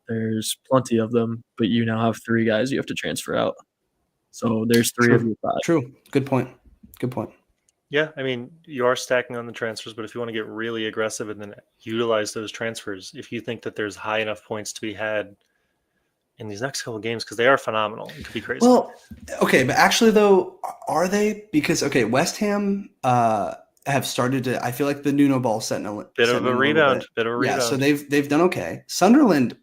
there's plenty of them, but you now have 3 guys you have to transfer out. So there's 3 of your 5. True. Good point. Good point. Yeah, I mean, you are stacking on the transfers, but if you want to get really aggressive and then utilize those transfers, if you think that there's high enough points to be had in these next couple of games, because they are phenomenal, it could be crazy. Well, okay, but actually, though, are they? Because, okay, West Ham have started to, I feel like the Nuno ball setting a bit of a rebound. Yeah, so they've done okay. Sunderland,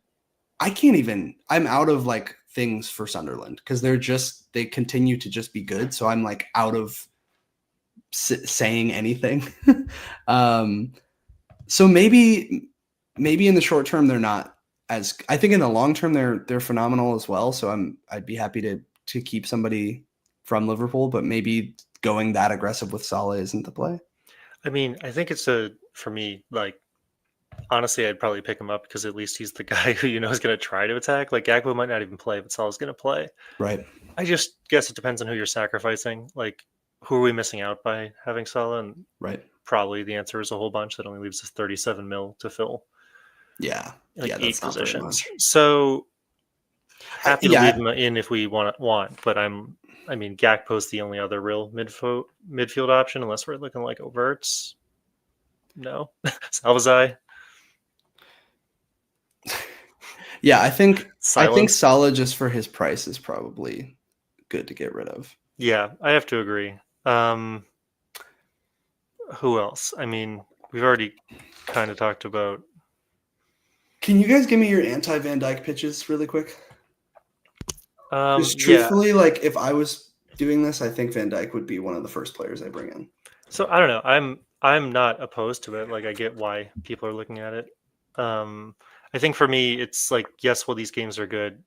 I'm out of like things for Sunderland because they continue to just be good. So I'm like out of saying anything. So maybe in the short term they're not as. I think in the long term they're phenomenal as well. So I'd be happy to keep somebody from Liverpool, but maybe going that aggressive with Salah isn't the play. I mean, I think for me, like, honestly, I'd probably pick him up because at least he's the guy who is going to try to attack. Like, Gakpo might not even play, but Salah's going to play. Right. I just guess it depends on who you're sacrificing. Like, who are we missing out by having Salah? And right. Probably the answer is a whole bunch. That only leaves us 37 mil to fill. Yeah. Like yeah, 8 positions. So happy to leave him in if we want, but I mean, Gakpo's the only other real midfield option, unless we're looking like overts. No. Salvazai. Yeah, I think Salah just for his price is probably good to get rid of. Yeah, I have to agree. Who else? I mean, we've already kind of talked about. Can you guys give me your anti-Van Dijk pitches really quick? Because truthfully, like if I was doing this, I think Van Dijk would be one of the first players I bring in. So I don't know. I'm not opposed to it. Like I get why people are looking at it. I think for me, it's like, yes, well, these games are good.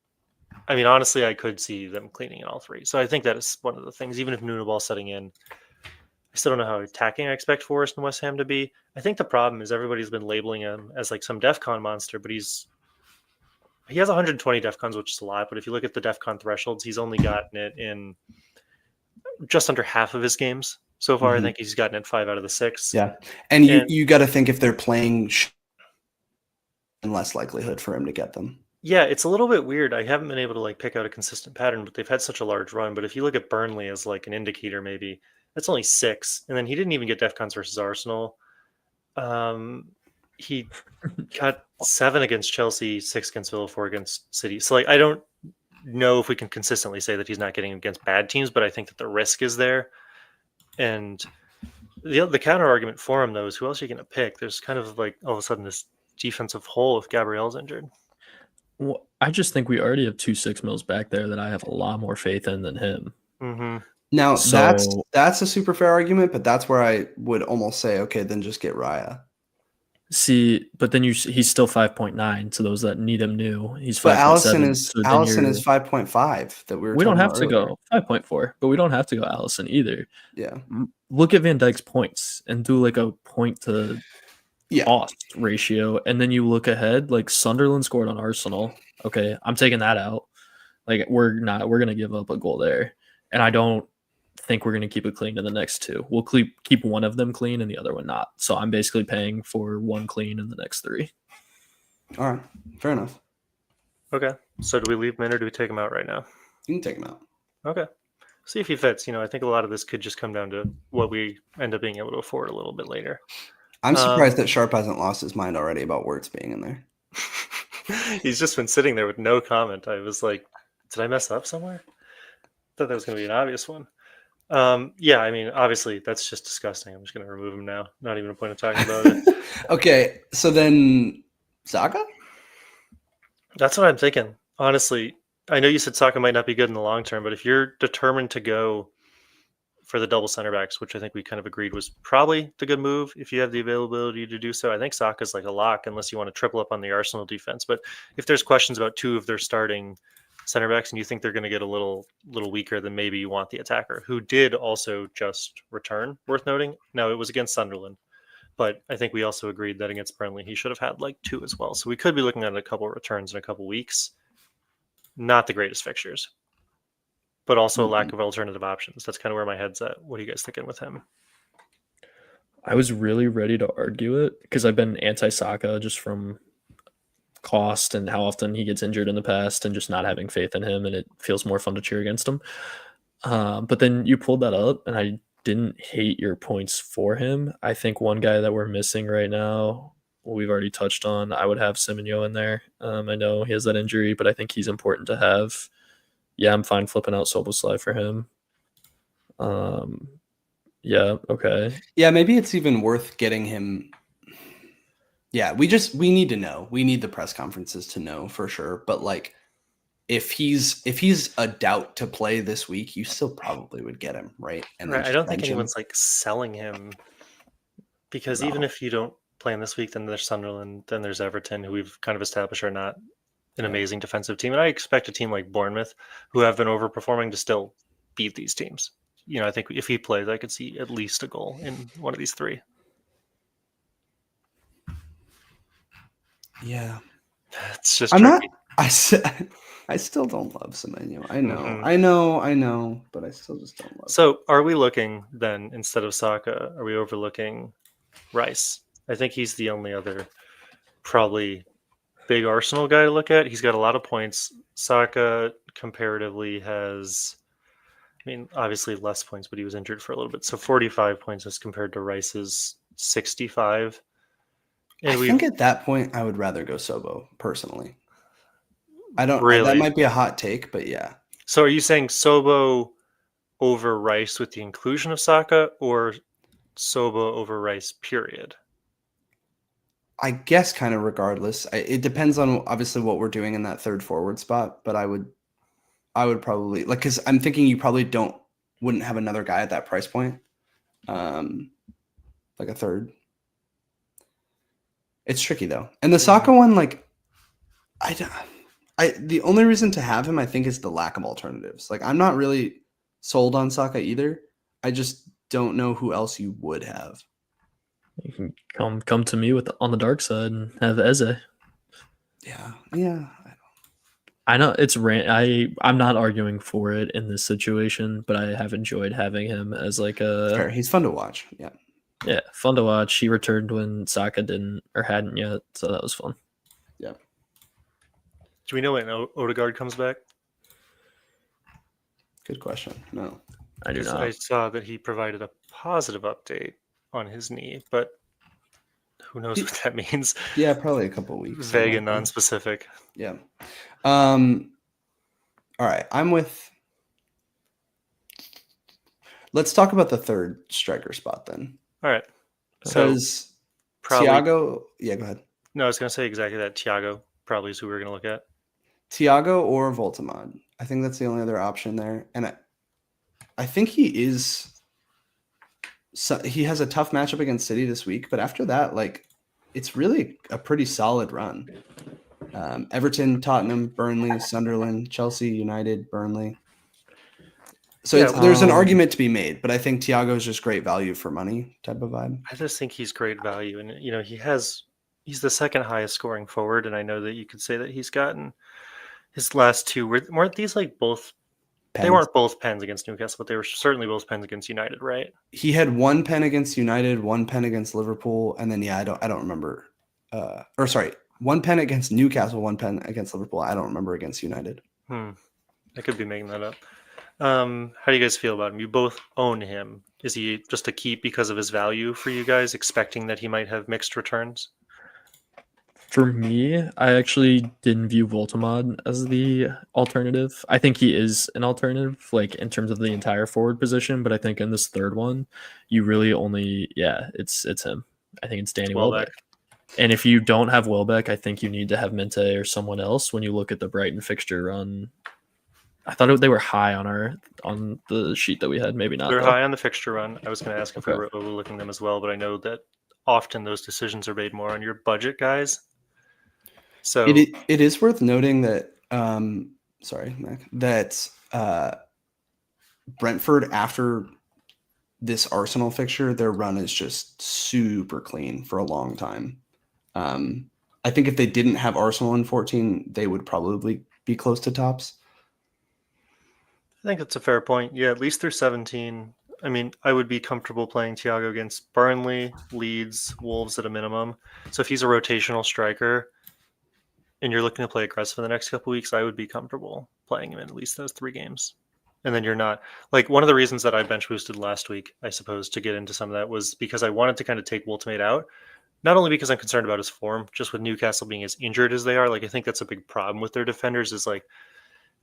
I mean, honestly, I could see them cleaning in all 3. So I think that is one of the things. Even if Nuno ball setting in, I still don't know how attacking I expect Forest and West Ham to be. I think the problem is everybody's been labeling him as like some DEFCON monster, but he has 120 DEFCONs, which is a lot. But if you look at the DEFCON thresholds, he's only gotten it in just under half of his games so far. I think he's gotten it 5 out of the 6. Yeah, and you got to think if they're playing, less likelihood for him to get them. Yeah, it's a little bit weird. I haven't been able to like pick out a consistent pattern, but they've had such a large run. But if you look at Burnley as like an indicator, maybe that's only 6, and then he didn't even get DEFCONs versus Arsenal. He got 7 against Chelsea, 6 against Villa, 4 against City. So like, I don't know if we can consistently say that he's not getting against bad teams, but I think that the risk is there. And the counter argument for him though is who else are you going to pick? There's kind of like all of a sudden this defensive hole if Gabriel's injured. Well, I just think we already have 2 6 mils back there that I have a lot more faith in than him. Mm-hmm. Now that's a super fair argument, but that's where I would almost say, okay, then just get Raya. See, but then he's still 5.9 to those that need him new. He's 5.7. But Allison is 5.5 that we don't have to go 5.4, but we don't have to go Allison either. Yeah. Look at Van Dijk's points and do like a point to cost ratio, and then you look ahead. Like Sunderland scored on Arsenal. Okay, I'm taking that out. Like we're gonna give up a goal there, and I don't think we're going to keep it clean in the next two. We'll keep one of them clean and the other one not. So I'm basically paying for one clean in the next three. All right. Fair enough. Okay. So do we leave him in or do we take him out right now? You can take him out. Okay. See if he fits. I think a lot of this could just come down to what we end up being able to afford a little bit later. I'm surprised that Sharp hasn't lost his mind already about Wirtz being in there. He's just been sitting there with no comment. I was like, did I mess up somewhere? Thought that was going to be an obvious one. Yeah, I mean, obviously, that's just disgusting. I'm just going to remove him now. Not even a point of talking about it. Okay, so then Saka? That's what I'm thinking. Honestly, I know you said Saka might not be good in the long term, but if you're determined to go for the double center backs, which I think we kind of agreed was probably the good move if you have the availability to do so, I think Saka's like a lock unless you want to triple up on the Arsenal defense. But if there's questions about two of their starting center backs and you think they're going to get a little weaker, then maybe you want the attacker, who did also just return, worth noting. Now, it was against Sunderland, but I think we also agreed that against Burnley, he should have had like two as well. So we could be looking at a couple of returns in a couple of weeks. Not the greatest fixtures, but also a lack of alternative options. That's kind of where my head's at. What are you guys thinking with him? I was really ready to argue it because I've been anti-Saka just from cost and how often he gets injured in the past and just not having faith in him, and it feels more fun to cheer against him. But then you pulled that up, and I didn't hate your points for him. I think one guy that we're missing right now, we've already touched on, I would have Semenyo in there. I know he has that injury, but I think he's important to have. Yeah, I'm fine flipping out Soboslai for him. Yeah, okay. Yeah, maybe it's even worth getting him. Yeah, we need to know. We need the press conferences to know for sure. But like, if he's a doubt to play this week, you still probably would get him, right? And right. I don't think anyone's like selling him because even if you don't play him this week, then there's Sunderland, then there's Everton, who we've kind of established are not an amazing defensive team. And I expect a team like Bournemouth, who have been overperforming, to still beat these teams. I think if he plays, I could see at least a goal in one of these three. Yeah. It's just tricky. I still don't love Semenyo. I know, but I still just don't love So are we looking then, instead of Saka, are we overlooking Rice? I think he's the only other probably big Arsenal guy to look at. He's got a lot of points. Saka comparatively has, obviously less points, but he was injured for a little bit. So 45 points as compared to Rice's 65. And I think at that point, I would rather go Sobo, personally. I don't really. That might be a hot take, but yeah. So are you saying Sobo over Rice with the inclusion of Saka, or Sobo over Rice, period? I guess kind of regardless. It depends on obviously what we're doing in that third forward spot, but I would probably because I'm thinking you probably wouldn't have another guy at that price point, like a third. It's tricky though, and the Saka one, the only reason to have him, I think, is the lack of alternatives. Like, I'm not really sold on Saka either. I just don't know who else you would have. You can come to me on the dark side and have Eze. Yeah. I know it's I'm not arguing for it in this situation, but I have enjoyed having him as like Fair. He's fun to watch. Yeah. Yeah, fun to watch. He returned when Saka didn't or hadn't yet, so that was fun. Yeah. Do we know when Odegaard comes back? Good question. No. I do not. I saw that he provided a positive update on his knee, but who knows what that means? Yeah, probably a couple of weeks. Vague and non-specific. Yeah. All right. Let's talk about the third striker spot then. All right. So probably Thiago. Yeah, go ahead. No, I was going to say exactly that. Thiago probably is who we're going to look at. Thiago or Voltamad. I think that's the only other option there. And I think he has a tough matchup against City this week, but after that, it's really a pretty solid run. Everton, Tottenham, Burnley, Sunderland, Chelsea, United, Burnley. So there's an argument to be made, but I think Thiago is just great value for money type of vibe. I just think he's great value, and he's the second highest scoring forward, and I know that you could say that he's gotten his last two. Weren't these both pens. They weren't both pens against Newcastle, but they were certainly both pens against United, right? He had 1 pen against United, 1 pen against Liverpool, and then I don't remember. 1 pen against Newcastle, 1 pen against Liverpool. I don't remember against United. I could be making that up. How do you guys feel about him? You both own him. Is he just a keep because of his value for you guys, expecting that he might have mixed returns? For me, I actually didn't view Voltamod as the alternative. I think he is an alternative, like in terms of the entire forward position, but I think in this third one, you really only it's him. I think it's Danny Welbeck. And if you don't have Welbeck, I think you need to have Mente or someone else when you look at the Brighton fixture run. I thought they were high on the sheet that we had. Maybe not. They're high on the fixture run. I was going to ask if we were overlooking them as well, but I know that often those decisions are made more on your budget guys. So it is worth noting that Mac, that Brentford, after this Arsenal fixture, their run is just super clean for a long time. I think if they didn't have Arsenal in 14, they would probably be close to tops. I think that's a fair point. Yeah, at least they're 17. I mean, I would be comfortable playing Thiago against Burnley, Leeds, Wolves at a minimum. So if he's a rotational striker and you're looking to play aggressive in the next couple of weeks, I would be comfortable playing him in at least those 3 games. And then you're not like, one of the reasons that I bench boosted last week, I suppose, to get into some of that was because I wanted to kind of take Woltemade out. Not only because I'm concerned about his form, just with Newcastle being as injured as they are. Like, I think that's a big problem with their defenders is like,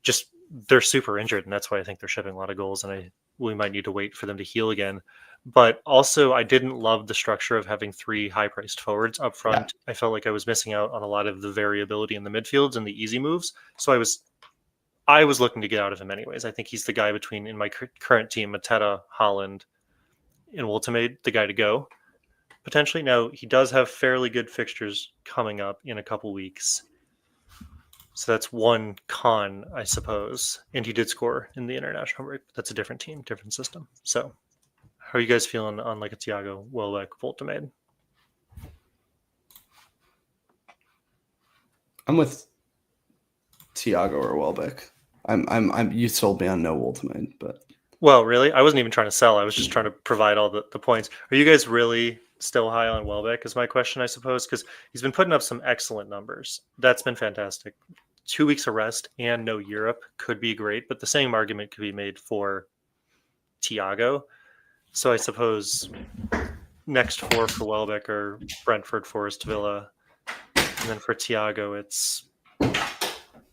just they're super injured. And that's why I think they're shipping a lot of goals. And we might need to wait for them to heal again. But also, I didn't love the structure of having 3 high-priced forwards up front. Yeah. I felt like I was missing out on a lot of the variability in the midfields and the easy moves. So I was looking to get out of him anyways. I think he's the guy between, in my current team, Mateta, Holland, and Woltemade, the guy to go, potentially. Now, he does have fairly good fixtures coming up in a couple weeks. So that's one con, I suppose. And he did score in the international break. That's a different team, different system. So how are you guys feeling on like a Thiago, Welbeck, Voltemade? I'm with Thiago or Welbeck. You sold me on no Voltemade, but well, really, I wasn't even trying to sell. I was just trying to provide all the points. Are you guys really still high on Welbeck? Is my question, I suppose, because he's been putting up some excellent numbers. That's been fantastic. 2 weeks of rest and no Europe could be great, but the same argument could be made for Thiago. So I suppose next 4 for Welbeck are Brentford, Forest, Villa, and then for Thiago, it's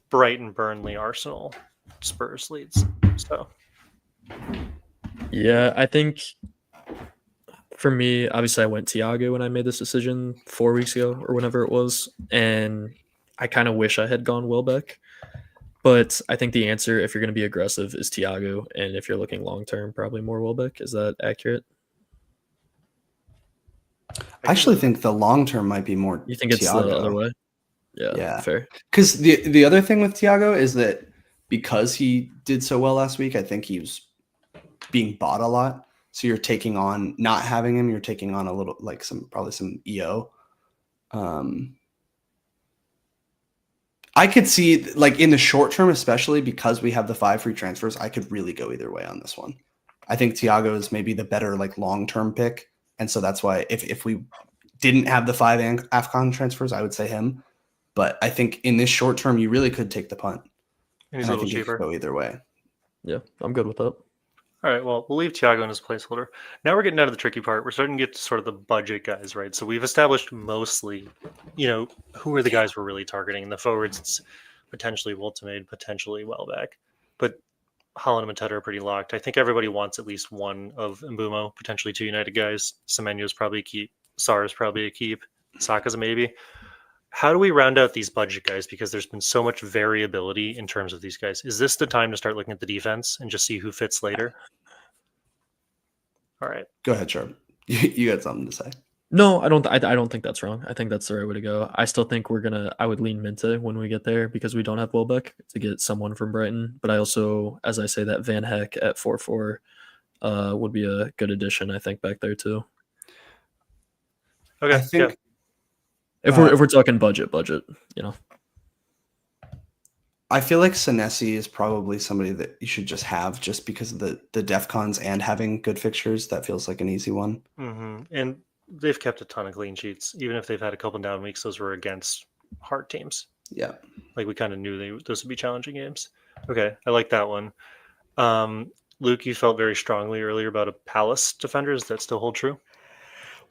Brighton, Burnley, Arsenal, Spurs, Leeds. So, yeah, I think for me, obviously, I went Thiago when I made this decision 4 weeks ago or whenever it was, and I kind of wish I had gone Welbeck. But I think the answer, if you're going to be aggressive, is Thiago, and if you're looking long term, probably more Welbeck. Is that accurate? I actually think the long term might be more. You think it's Thiago. The other way? Yeah, fair. Because the other thing with Thiago is that because he did so well last week, I think he was being bought a lot. So you're taking on not having him. You're taking on a little like probably some EO. I could see like in the short term, especially because we have the 5 free transfers, I could really go either way on this one. I think Thiago is maybe the better like long term pick, and so that's why if we didn't have the 5 AFCON transfers, I would say him. But I think in this short term, you really could take the punt. And he's a little cheaper. Go either way. Yeah, I'm good with that. All right, well, we'll leave Thiago in his placeholder. Now we're getting out of the tricky part. We're starting to get to sort of the budget guys, right? So we've established mostly, who are the guys we're really targeting. In the forwards, it's potentially Voltemade, potentially Welbeck. But Holland and Mateta are pretty locked. I think everybody wants at least one of Mbumo, potentially 2 United guys. Semenyo's probably a keep. Sarr's probably a keep. Saka's a maybe. How do we round out these budget guys? Because there's been so much variability in terms of these guys. Is this the time to start looking at the defense and just see who fits later? All right. Go ahead, Sharp. You got something to say. No, I don't think that's wrong. I think that's the right way to go. I still think I would lean Mente when we get there because we don't have Welbeck to get someone from Brighton. But I also, as I say, that Van Heck at 4-4 would be a good addition, I think, back there too. Okay. I think if we're talking budget, I feel like Senesi is probably somebody that you should just have just because of the def cons and having good fixtures. That feels like an easy one. Mm-hmm. And they've kept a ton of clean sheets. Even if they've had a couple down weeks, those were against hard teams. Yeah. Like we kind of knew those would be challenging games. Okay, I like that one. Luke, you felt very strongly earlier about a Palace defender. Does that still hold true?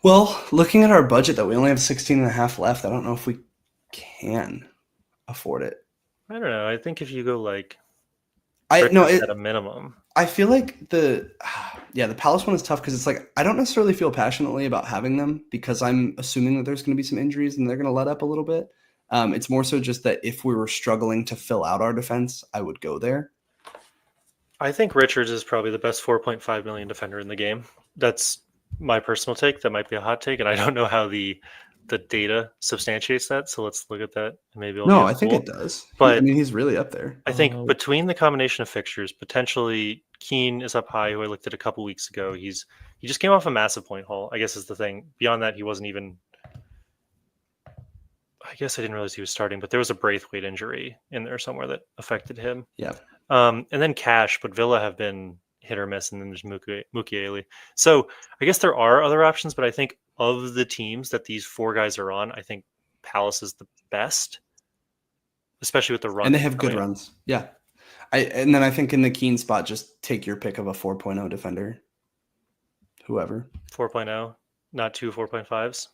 Well, looking at our budget, that we only have 16 and a half left, I don't know if we can afford it. I don't know. I think if you go like at a minimum. I feel like the Palace one is tough because it's like I don't necessarily feel passionately about having them because I'm assuming that there's going to be some injuries and they're going to let up a little bit. It's more so just that if we were struggling to fill out our defense, I would go there. I think Richards is probably the best 4.5 million defender in the game. That's my personal take. That might be a hot take, and I don't know how the data substantiates that. So let's look at that. Maybe I think it does. But he's really up there. I think between the combination of fixtures, potentially Keane is up high, who I looked at a couple weeks ago. He just came off a massive point haul, I guess is the thing. Beyond that, he wasn't even. I guess I didn't realize he was starting, but there was a Braithwaite injury in there somewhere that affected him. Yeah. And then Cash, but Villa have been hit or miss, and then there's Mukiele. So I guess there are other options, but I think of the teams that these four guys are on, I think Palace is the best, especially with the run. And they have good runs. Yeah. And then I think in the Keane spot, just take your pick of a 4.0 defender. Whoever. 4.0, not two 4.5s.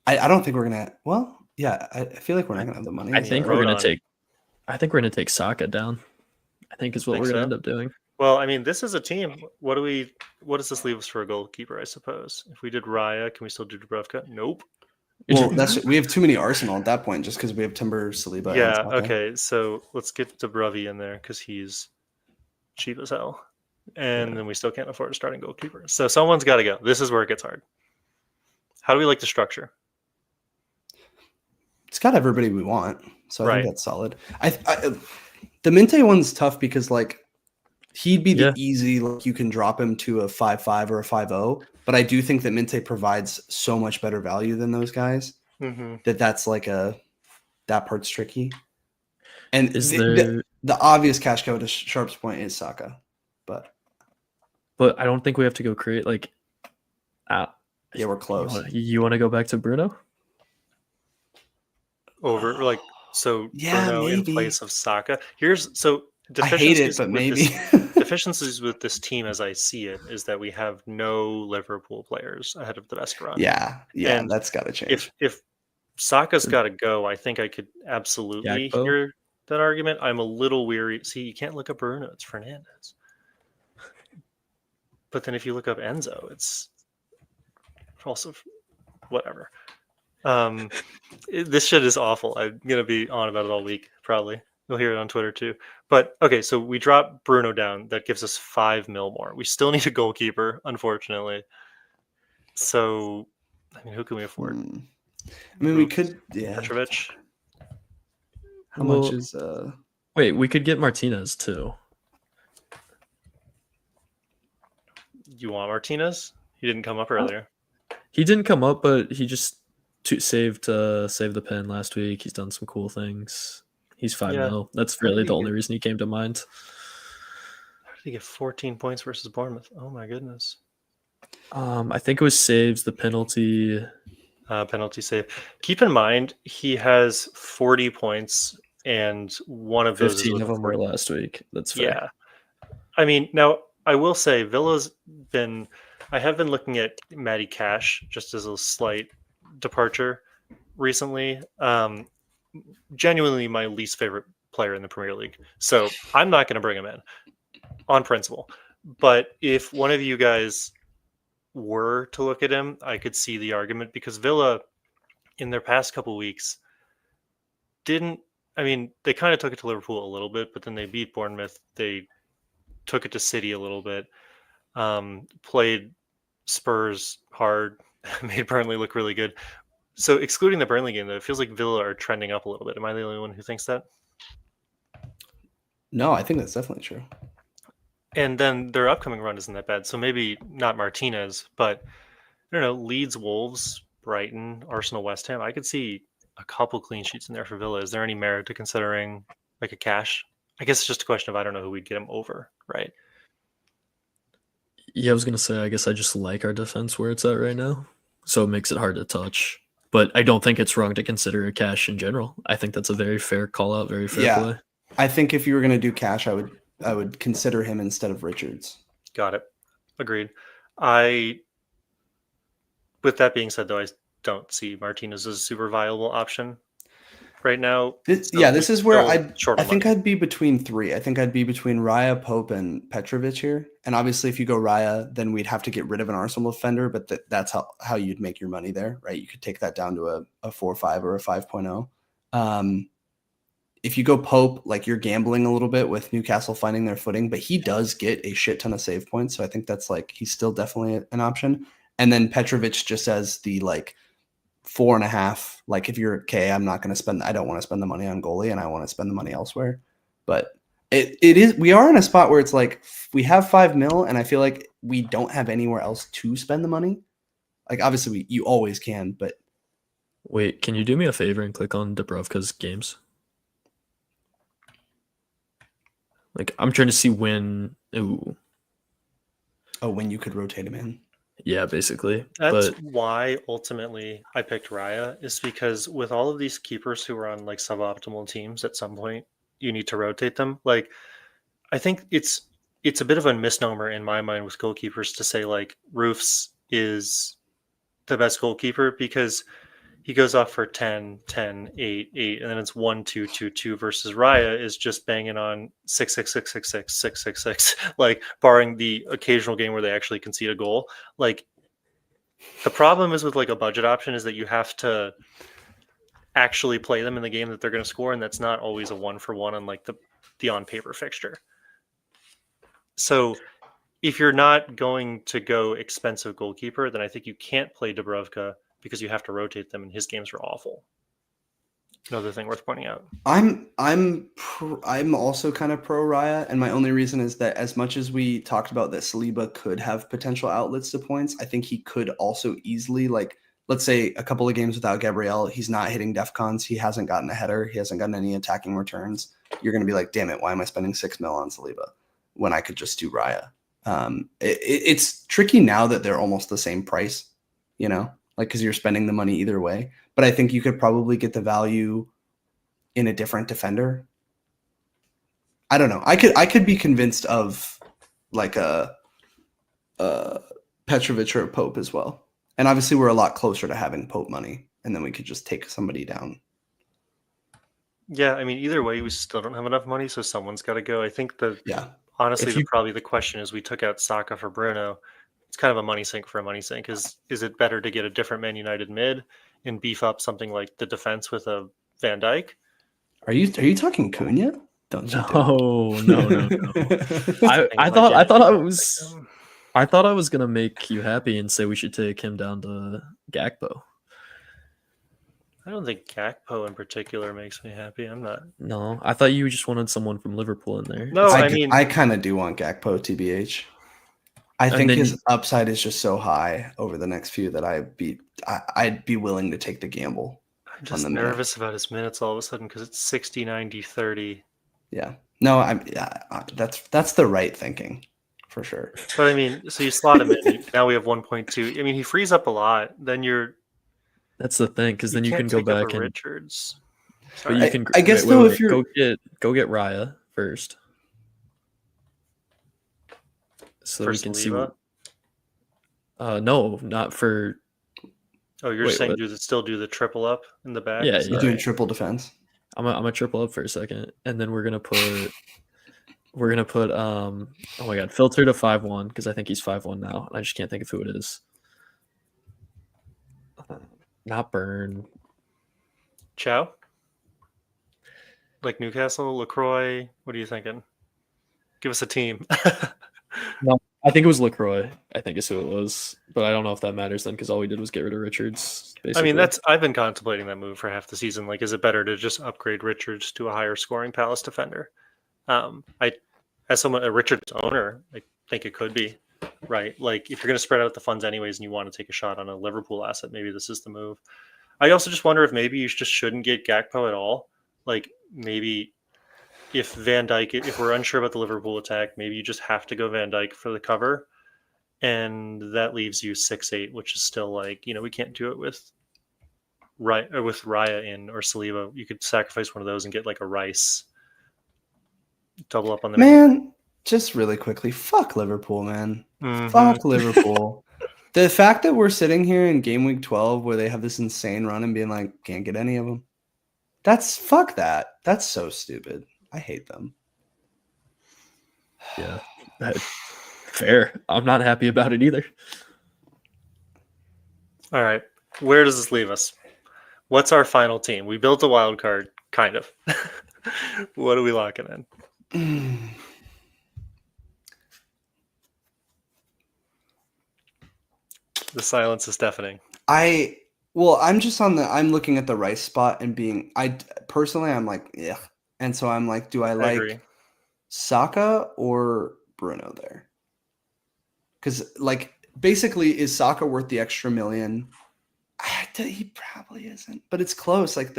I don't think we're going to. Well, yeah, I feel like we're not going to have the money. I think we're going to take Saka down. I think is what we're going to end up doing. Well, I mean, this is a team. What does this leave us for a goalkeeper, I suppose? If we did Raya, can we still do Dubravka? Nope. Well, we have too many Arsenal at that point just because we have Timber, Saliba. Yeah, okay. So let's get Dubravka in there because he's cheap as hell. And then we still can't afford a starting goalkeeper. So someone's got to go. This is where it gets hard. How do we like the structure? It's got everybody we want. So I think that's solid. The Minte one's tough because like he'd be the easy, like you can drop him to a 5.5 or a 5.0, but I do think that Minte provides so much better value than those guys that's like that part's tricky. And the obvious cash cow to Sharp's point is Saka, but I don't think we have to go create like. Yeah, we're close. You want to go back to Bruno? Over like so Bruno maybe. In place of Saka. I hate it, but maybe deficiencies with this team, as I see it, is that we have no Liverpool players ahead of the best run. Yeah, and that's got to change. If Saka's got to go, I think I could absolutely hear that argument. I'm a little weary. See, you can't look up Bruno; it's Fernandes. But then if you look up Enzo, it's also whatever. This shit is awful. I'm gonna be on about it all week. Probably you'll hear it on Twitter too. But okay, so we drop Bruno down. That gives us 5 mil more. We still need a goalkeeper, unfortunately. So, I mean, who can we afford? I mean, we could. Yeah, Petrovic. How much is? Wait, we could get Martinez too. You want Martinez? He didn't come up earlier. He didn't come up, but he just saved the pen last week. He's done some cool things. He's 5 mil. That's really the only reason he came to mind. How did he get 14 points versus Bournemouth? Oh my goodness. I think it was saves, the penalty. Penalty save. Keep in mind, he has 40 points, and one of those 15 of them were last week. That's fair. Yeah. I mean, now I will say Villa's been. I have been looking at Matty Cash just as a slight departure recently. Genuinely my least favorite player in the Premier League. So I'm not going to bring him in on principle. But if one of you guys were to look at him, I could see the argument because Villa in their past couple weeks they kind of took it to Liverpool a little bit, but then they beat Bournemouth. They took it to City a little bit, played Spurs hard, made Burnley look really good. So excluding the Burnley game, though, it feels like Villa are trending up a little bit. Am I the only one who thinks that? No, I think that's definitely true. And then their upcoming run isn't that bad. So maybe not Martinez, but I don't know, Leeds, Wolves, Brighton, Arsenal, West Ham. I could see a couple clean sheets in there for Villa. Is there any merit to considering like a cash. I guess it's just a question of I don't know who we'd get him over, right? Yeah, I was gonna say I guess I just like our defense where it's at right now, so it makes it hard to touch. But I don't think it's wrong to consider a cash in general. I think that's a very fair call out, very fair play. I think if you were going to do cash, I would consider him instead of Richards. Got it. Agreed. With that being said, though, I don't see Martinez as a super viable option right now. This is where I think I'd be between three. I think I'd be between Raya, Pope, and Petrovic here. And obviously, if you go Raya, then we'd have to get rid of an Arsenal defender, but that's how you'd make your money there, right? You could take that down to a 4.5 or a 5.0. If you go Pope, like you're gambling a little bit with Newcastle finding their footing, but he does get a shit ton of save points. So I think that's like, he's still definitely an option. And then Petrovic just as the like 4.5, like if you're okay, I don't want to spend the money on goalie and I want to spend the money elsewhere. But we are in a spot where it's like, we have 5 mil and I feel like we don't have anywhere else to spend the money. Like obviously you always can, but. Wait, can you do me a favor and click on Dubrovka's games? Like, I'm trying to see when. Ooh. Oh, when you could rotate him in. Yeah, basically. That's why ultimately I picked Raya, is because with all of these keepers who are on like suboptimal teams, at some point you need to rotate them. Like, I think it's a bit of a misnomer in my mind with goalkeepers to say like Roofs is the best goalkeeper, because he goes off for 10, 10, 8, 8, and then it's 1, 2, 2, 2 versus Raya is just banging on 6, 6, 6, 6, 6, 6, 6, 6, like barring the occasional game where they actually concede a goal. Like the problem is with like a budget option is that you have to actually play them in the game that they're going to score, and that's not always a 1-for-1 on like the on paper fixture. So if you're not going to go expensive goalkeeper, then I think you can't play Dubrovka, because you have to rotate them, and his games are awful. Another thing worth pointing out. I'm also kind of pro Raya, and my only reason is that as much as we talked about that Saliba could have potential outlets to points, I think he could also easily, like, let's say a couple of games without Gabriel, he's not hitting DEFCONs, he hasn't gotten a header, he hasn't gotten any attacking returns. You're going to be like, damn it, why am I spending 6 mil on Saliba when I could just do Raya? It's tricky now that they're almost the same price, you know? Like, because you're spending the money either way. But I think you could probably get the value in a different defender. I don't know. I could be convinced of like a Petrovic or a Pope as well. And obviously we're a lot closer to having Pope money, and then we could just take somebody down. Yeah, I mean, either way, we still don't have enough money, so someone's got to go. I think honestly, probably the question is, we took out Saka for Bruno. It's kind of a money sink for a money sink. Is it better to get a different Man United mid and beef up something like the defense with a Van Dijk? Are you talking Cunha? No. I thought I was gonna make you happy and say we should take him down to Gakpo. I don't think Gakpo in particular makes me happy. I'm not. No, I thought you just wanted someone from Liverpool in there. No, I kind of do want Gakpo, TBH. I think his upside is just so high over the next few that I'd be willing to take the gamble. I'm just nervous about his minutes all of a sudden because it's 60, 90, 30. Yeah. No, that's the right thinking for sure. But I mean, so you slot him in. Now we have 1.2. I mean, he frees up a lot. Then that's the thing, because then you can go back and Richards. But you can. I guess though, if you're go get Raya first. So we can Saliba? See. No, not for. Oh, you're saying still do the triple up in the back? Yeah, you're doing triple defense. I'm a triple up for a second, and then we're gonna put. Oh my god, filter to 5-1 because I think he's 5-1 now, and I just can't think of who it is. Not Burn. Chow? Like Newcastle, LaCroix? What are you thinking? Give us a team. No, I think it was LaCroix. I think is who it was, but I don't know if that matters then because all we did was get rid of Richards. Basically. I mean, I've been contemplating that move for half the season. Like, is it better to just upgrade Richards to a higher scoring Palace defender? As a Richards owner, I think it could be, right? Like, if you're going to spread out the funds anyways and you want to take a shot on a Liverpool asset, maybe this is the move. I also just wonder if maybe you just shouldn't get Gakpo at all. Like, maybe if Van Dijk, if we're unsure about the Liverpool attack, maybe you just have to go Van Dijk for the cover, and that leaves you 6-8, which is still like, we can't do it with Raya in or Saliba. You could sacrifice one of those and get like a Rice, double up on the man. Just really quickly, fuck Liverpool, man. Fuck Liverpool. The fact that we're sitting here in game week 12 where they have this insane run and being like, can't get any of them. Fuck that. That's so stupid. I hate them. Yeah, fair. I'm not happy about it either. All right. Where does this leave us? What's our final team? We built a wild card, kind of. What are we locking in? The silence is deafening. I'm looking at the Rice spot and I'm like, yeah. And so I'm like, do I like agree. Saka or Bruno there? Because like basically, is Saka worth the extra $1 million? He probably isn't, but it's close. Like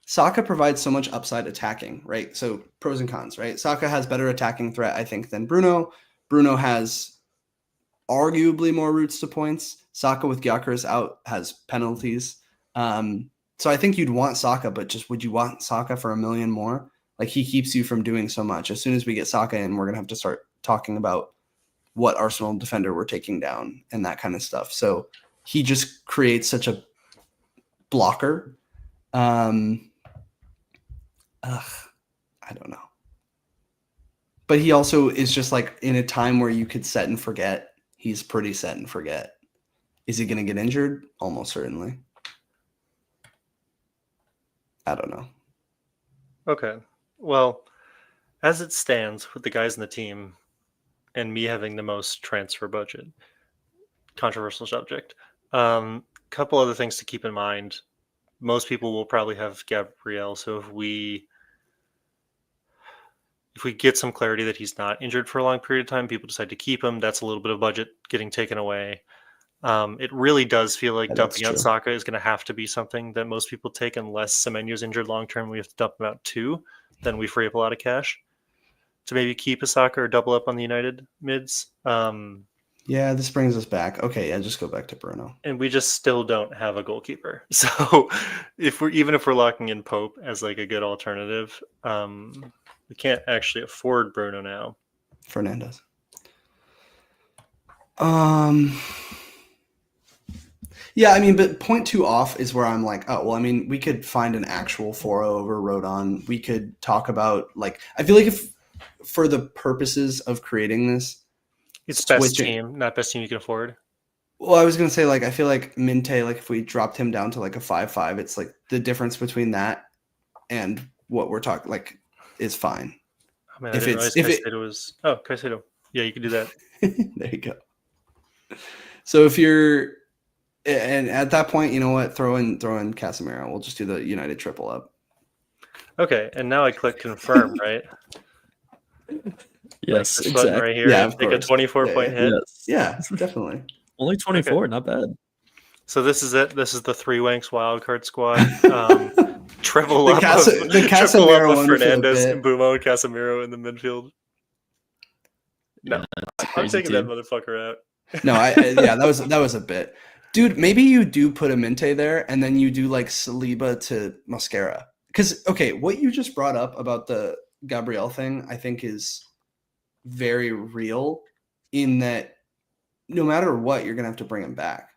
Saka provides so much upside attacking, right? So pros and cons, right? Saka has better attacking threat, I think, than Bruno. Bruno has arguably more routes to points. Saka with Gyökeres out has penalties. So I think you'd want Saka, but just would you want Saka for $1 million more? Like he keeps you from doing so much. As soon as we get Saka in, we're going to have to start talking about what Arsenal defender we're taking down and that kind of stuff. So he just creates such a blocker. I don't know. But he also is just like in a time where you could set and forget. He's pretty set and forget. Is he going to get injured? Almost certainly. I don't know. Okay. Well, as it stands with the guys in the team and me having the most transfer budget, controversial subject, couple other things to keep in mind. Most people will probably have Gabriel. So if we get some clarity that he's not injured for a long period of time, people decide to keep him. That's a little bit of budget getting taken away. It really does feel like dumping out Saka is going to have to be something that most people take unless Semenyo's injured long term. We have to dump him out too. Then we free up a lot of cash to maybe keep a Saka or double up on the United mids. Yeah, this brings us back. Okay, yeah, just go back to Bruno. And we just still don't have a goalkeeper. So if we're locking in Pope as like a good alternative, we can't actually afford Bruno now. Fernandez. Yeah, I mean, but 0.2 off is where I'm like, oh, well, I mean, we could find an actual 4-0 over Rodon. We could talk about, like, I feel like if for the purposes of creating this, it's best team, not best team you can afford. Well, I was going to say, like, I feel like Minte, like, if we dropped him down to, like, a 5-5, it's, like, the difference between that and what we're talking, like, is fine. Oh, man, Caicedo was... Oh, Caicedo. Yeah, you can do that. There you go. So if you're... And at that point, you know what? Throw in Casemiro. We'll just do the United triple up. Okay, and now I click confirm, right? Yes, like exactly. Right here. Yeah, take a 24-point hit. Yes. Yeah, definitely. Only 24, not bad. So this is it. This is the 3 Wanks wildcard squad. Triple up Casemiro with Fernandez, Mbeumo, and Casemiro in the midfield. No, I'm taking that motherfucker out. No, that was a bit. Dude, maybe you do put a Minte there and then you do like Saliba to Mosquera. Because, okay, what you just brought up about the Gabriel thing, I think is very real in that no matter what, you're going to have to bring him back,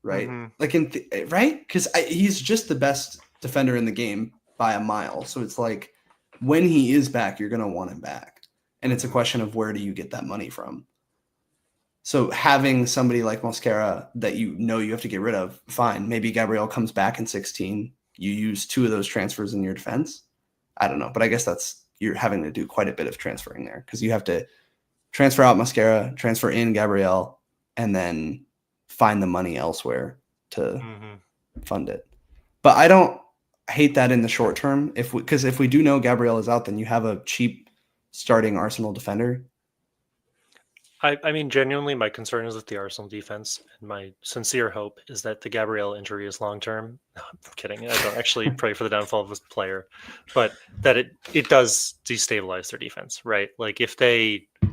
right? Mm-hmm. Like, right? Because he's just the best defender in the game by a mile. So it's like when he is back, you're going to want him back. And it's a question of where do you get that money from? So having somebody like Mosquera that you know you have to get rid of, fine. Maybe Gabriel comes back in 16. You use 2 of those transfers in your defense. I don't know. But I guess you're having to do quite a bit of transferring there because you have to transfer out Mosquera, transfer in Gabriel, and then find the money elsewhere to fund it. But I don't hate that in the short term. Because if we do know Gabriel is out, then you have a cheap starting Arsenal defender. I mean, genuinely, my concern is with the Arsenal defense, and my sincere hope is that the Gabriel injury is long term. No, I'm kidding. I don't actually pray for the downfall of this player, but that it does destabilize their defense, right? Like if they, I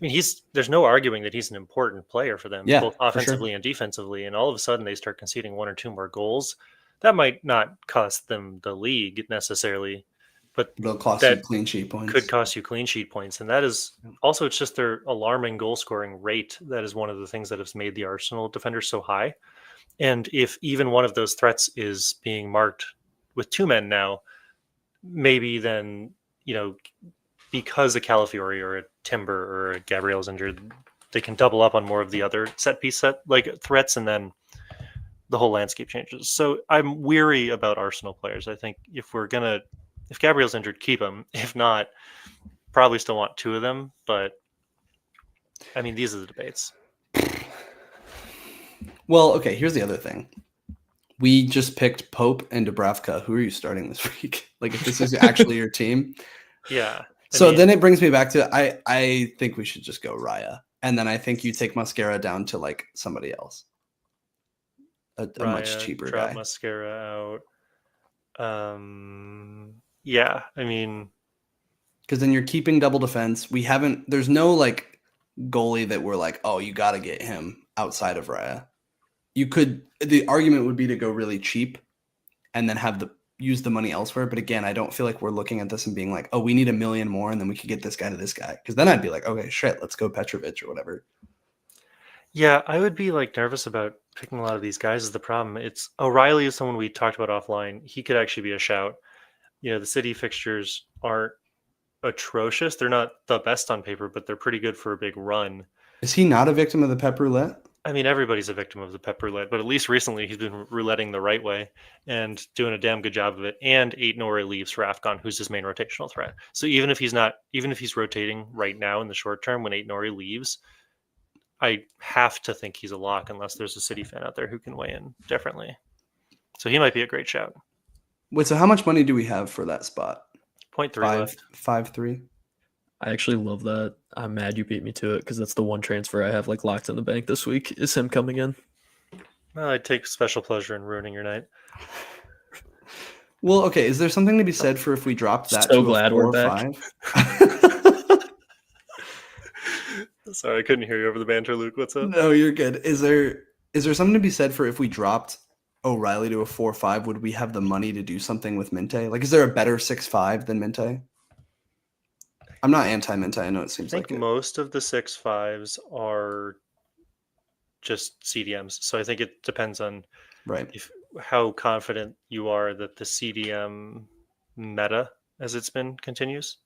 mean, there's no arguing that he's an important player for them, Yeah, both for sure. offensively and defensively, and all of a sudden they start conceding 1 or 2 more goals. That might not cost them the league necessarily, but It'll cost that you clean sheet points. could cost you clean sheet points, and that is also, it's just their alarming goal scoring rate. That is one of the things that has made the Arsenal defenders so high. And if even one of those threats is being marked with 2 men now, maybe then, because a Calafiori or a Timber or a Gabriel's injured, they can double up on more of the other set piece threats, and then the whole landscape changes. So I'm weary about Arsenal players. I think if Gabriel's injured, keep him. If not, probably still want 2 of them. But I mean, these are the debates. Well, okay, here's the other thing. We just picked Pope and Dubravka. Who are you starting this week? Like, if this is actually your team. Yeah. Then it brings me back to I think we should just go Raya. And then I think you take Mascara down to like somebody else. A much cheaper drop guy. Mascara out. Yeah, I mean, because then you're keeping double defense. There's no like goalie that we're like, oh, you got to get him outside of Raya. The argument would be to go really cheap and then use the money elsewhere. But again, I don't feel like we're looking at this and being like, oh, we need $1 million more and then we could get this guy to this guy. Because then I'd be like, okay, shit, let's go Petrovic or whatever. Yeah, I would be like nervous about picking a lot of these guys is the problem. It's O'Reilly is someone we talked about offline. He could actually be a shout. The City fixtures aren't atrocious. They're not the best on paper, but they're pretty good for a big run. Is he not a victim of the pep roulette? I mean, everybody's a victim of the pep roulette, but at least recently he's been rouletting the right way and doing a damn good job of it. And Aït-Nouri leaves for Afghan, who's his main rotational threat. So even if he's rotating right now in the short term, when Aït-Nouri leaves, I have to think he's a lock unless there's a City fan out there who can weigh in differently. So he might be a great shout. Wait, so how much money do we have for that spot? 0.3 left. 5.3. I actually love that. I'm mad you beat me to it because that's the one transfer I have like locked in the bank this week is him coming in. Well, I take special pleasure in ruining your night. Well, okay. Is there something to be said for if we dropped that? So to glad a 4 we're or back. 5? Sorry, I couldn't hear you over the banter, Luke. What's up? No, you're good. Is there something to be said for if we dropped O'Reilly to a 4-5? Would we have the money to do something with Minte? Like, is there a better 6-5 than Minte? I'm not anti-Minte. I know it seems like most of the 6-5s are just CDMs. So I think it depends on how confident you are that the CDM meta, as it's been, continues.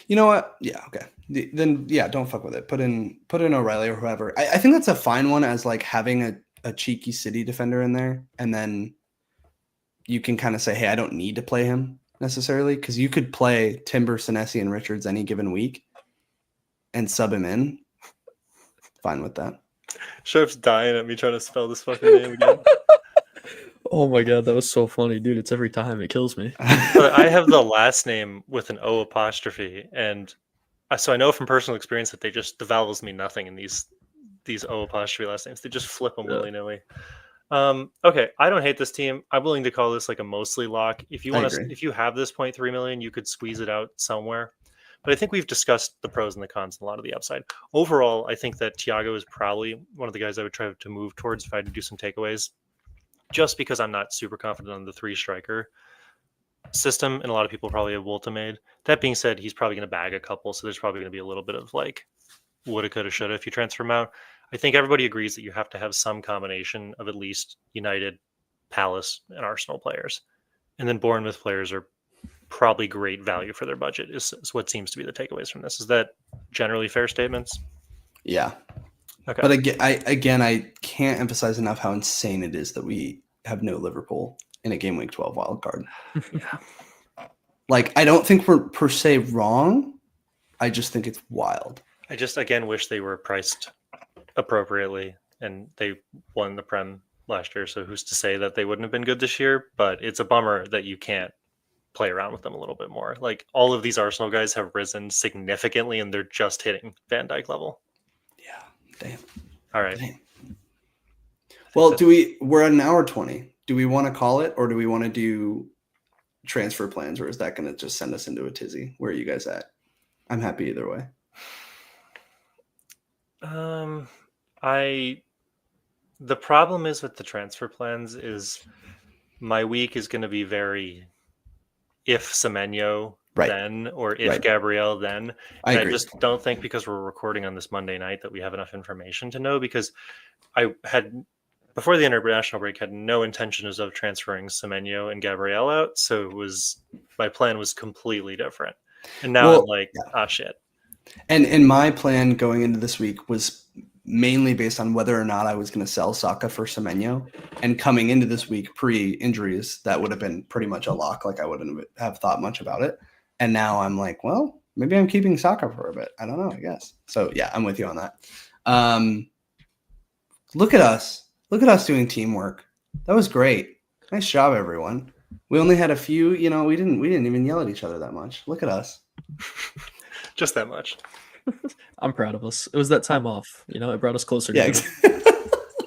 You know what? Yeah, okay. Then don't fuck with it. Put in O'Reilly or whoever. I think that's a fine one as like having a cheeky City defender in there, and then you can kind of say, hey, I don't need to play him necessarily, because you could play Timber, Senesi, and Richards any given week and sub him in. Fine with that. Sheriff's dying at me trying to spell this fucking name again. Oh my god, that was so funny, dude. It's every time it kills me. But I have the last name with an O apostrophe, and so I know from personal experience that the vowels mean nothing in these O apostrophe last names. They just flip them willy-nilly. Okay, I don't hate this team. I'm willing to call this like a mostly lock. If you have this 0.3 million, you could squeeze it out somewhere. But I think we've discussed the pros and the cons and a lot of the upside. Overall, I think that Thiago is probably one of the guys I would try to move towards if I had to do some takeaways, just because I'm not super confident on the 3-striker system, and a lot of people probably have Woltemade. That being said, he's probably going to bag a couple, so there's probably going to be a little bit of like woulda, coulda, shoulda if you transfer him out. I think everybody agrees that you have to have some combination of at least United, Palace, and Arsenal players. And then Bournemouth players are probably great value for their budget is what seems to be the takeaways from this. Is that generally fair statements? Yeah. Okay. But I can't emphasize enough how insane it is that we have no Liverpool in a game week 12 wildcard. Yeah. Like, I don't think we're per se wrong. I just think it's wild. I just, again, wish they were priced appropriately, and they won the Prem last year. So who's to say that they wouldn't have been good this year? But it's a bummer that you can't play around with them a little bit more. Like all of these Arsenal guys have risen significantly, and they're just hitting Van Dijk level. Yeah, damn. All right. Damn. Well, we're at an hour 20. Do we want to call it, or do we want to do transfer plans, or is that going to just send us into a tizzy? Where are you guys at? I'm happy either way. The problem is with the transfer plans is my week is going to be very if Semenyo then, or if Gabriel then. And I just don't think, because we're recording on this Monday night, that we have enough information to know, because I had, before the international break, had no intentions of transferring Semenyo and Gabriel out. So my plan was completely different. And now I'm like, shit. And my plan going into this week was mainly based on whether or not I was going to sell Saka for Semenyo. And coming into this week, pre-injuries, that would have been pretty much a lock. Like I wouldn't have thought much about it. And now I'm like, well, maybe I'm keeping Saka for a bit. I don't know, I guess. So yeah, I'm with you on that. Look at us. Look at us doing teamwork. That was great. Nice job, everyone. We only had a few, we didn't even yell at each other that much. Look at us. Just that much. I'm proud of us. It was that time off. It brought us closer. Yeah.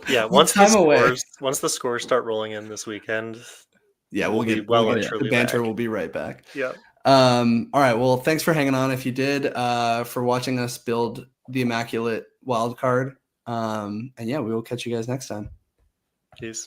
Yeah. Once the scores start rolling in this weekend. Yeah, the banter will be right back. Yeah. All right. Well, thanks for hanging on. If you did, for watching us build the immaculate wild card. And yeah, we will catch you guys next time. Peace.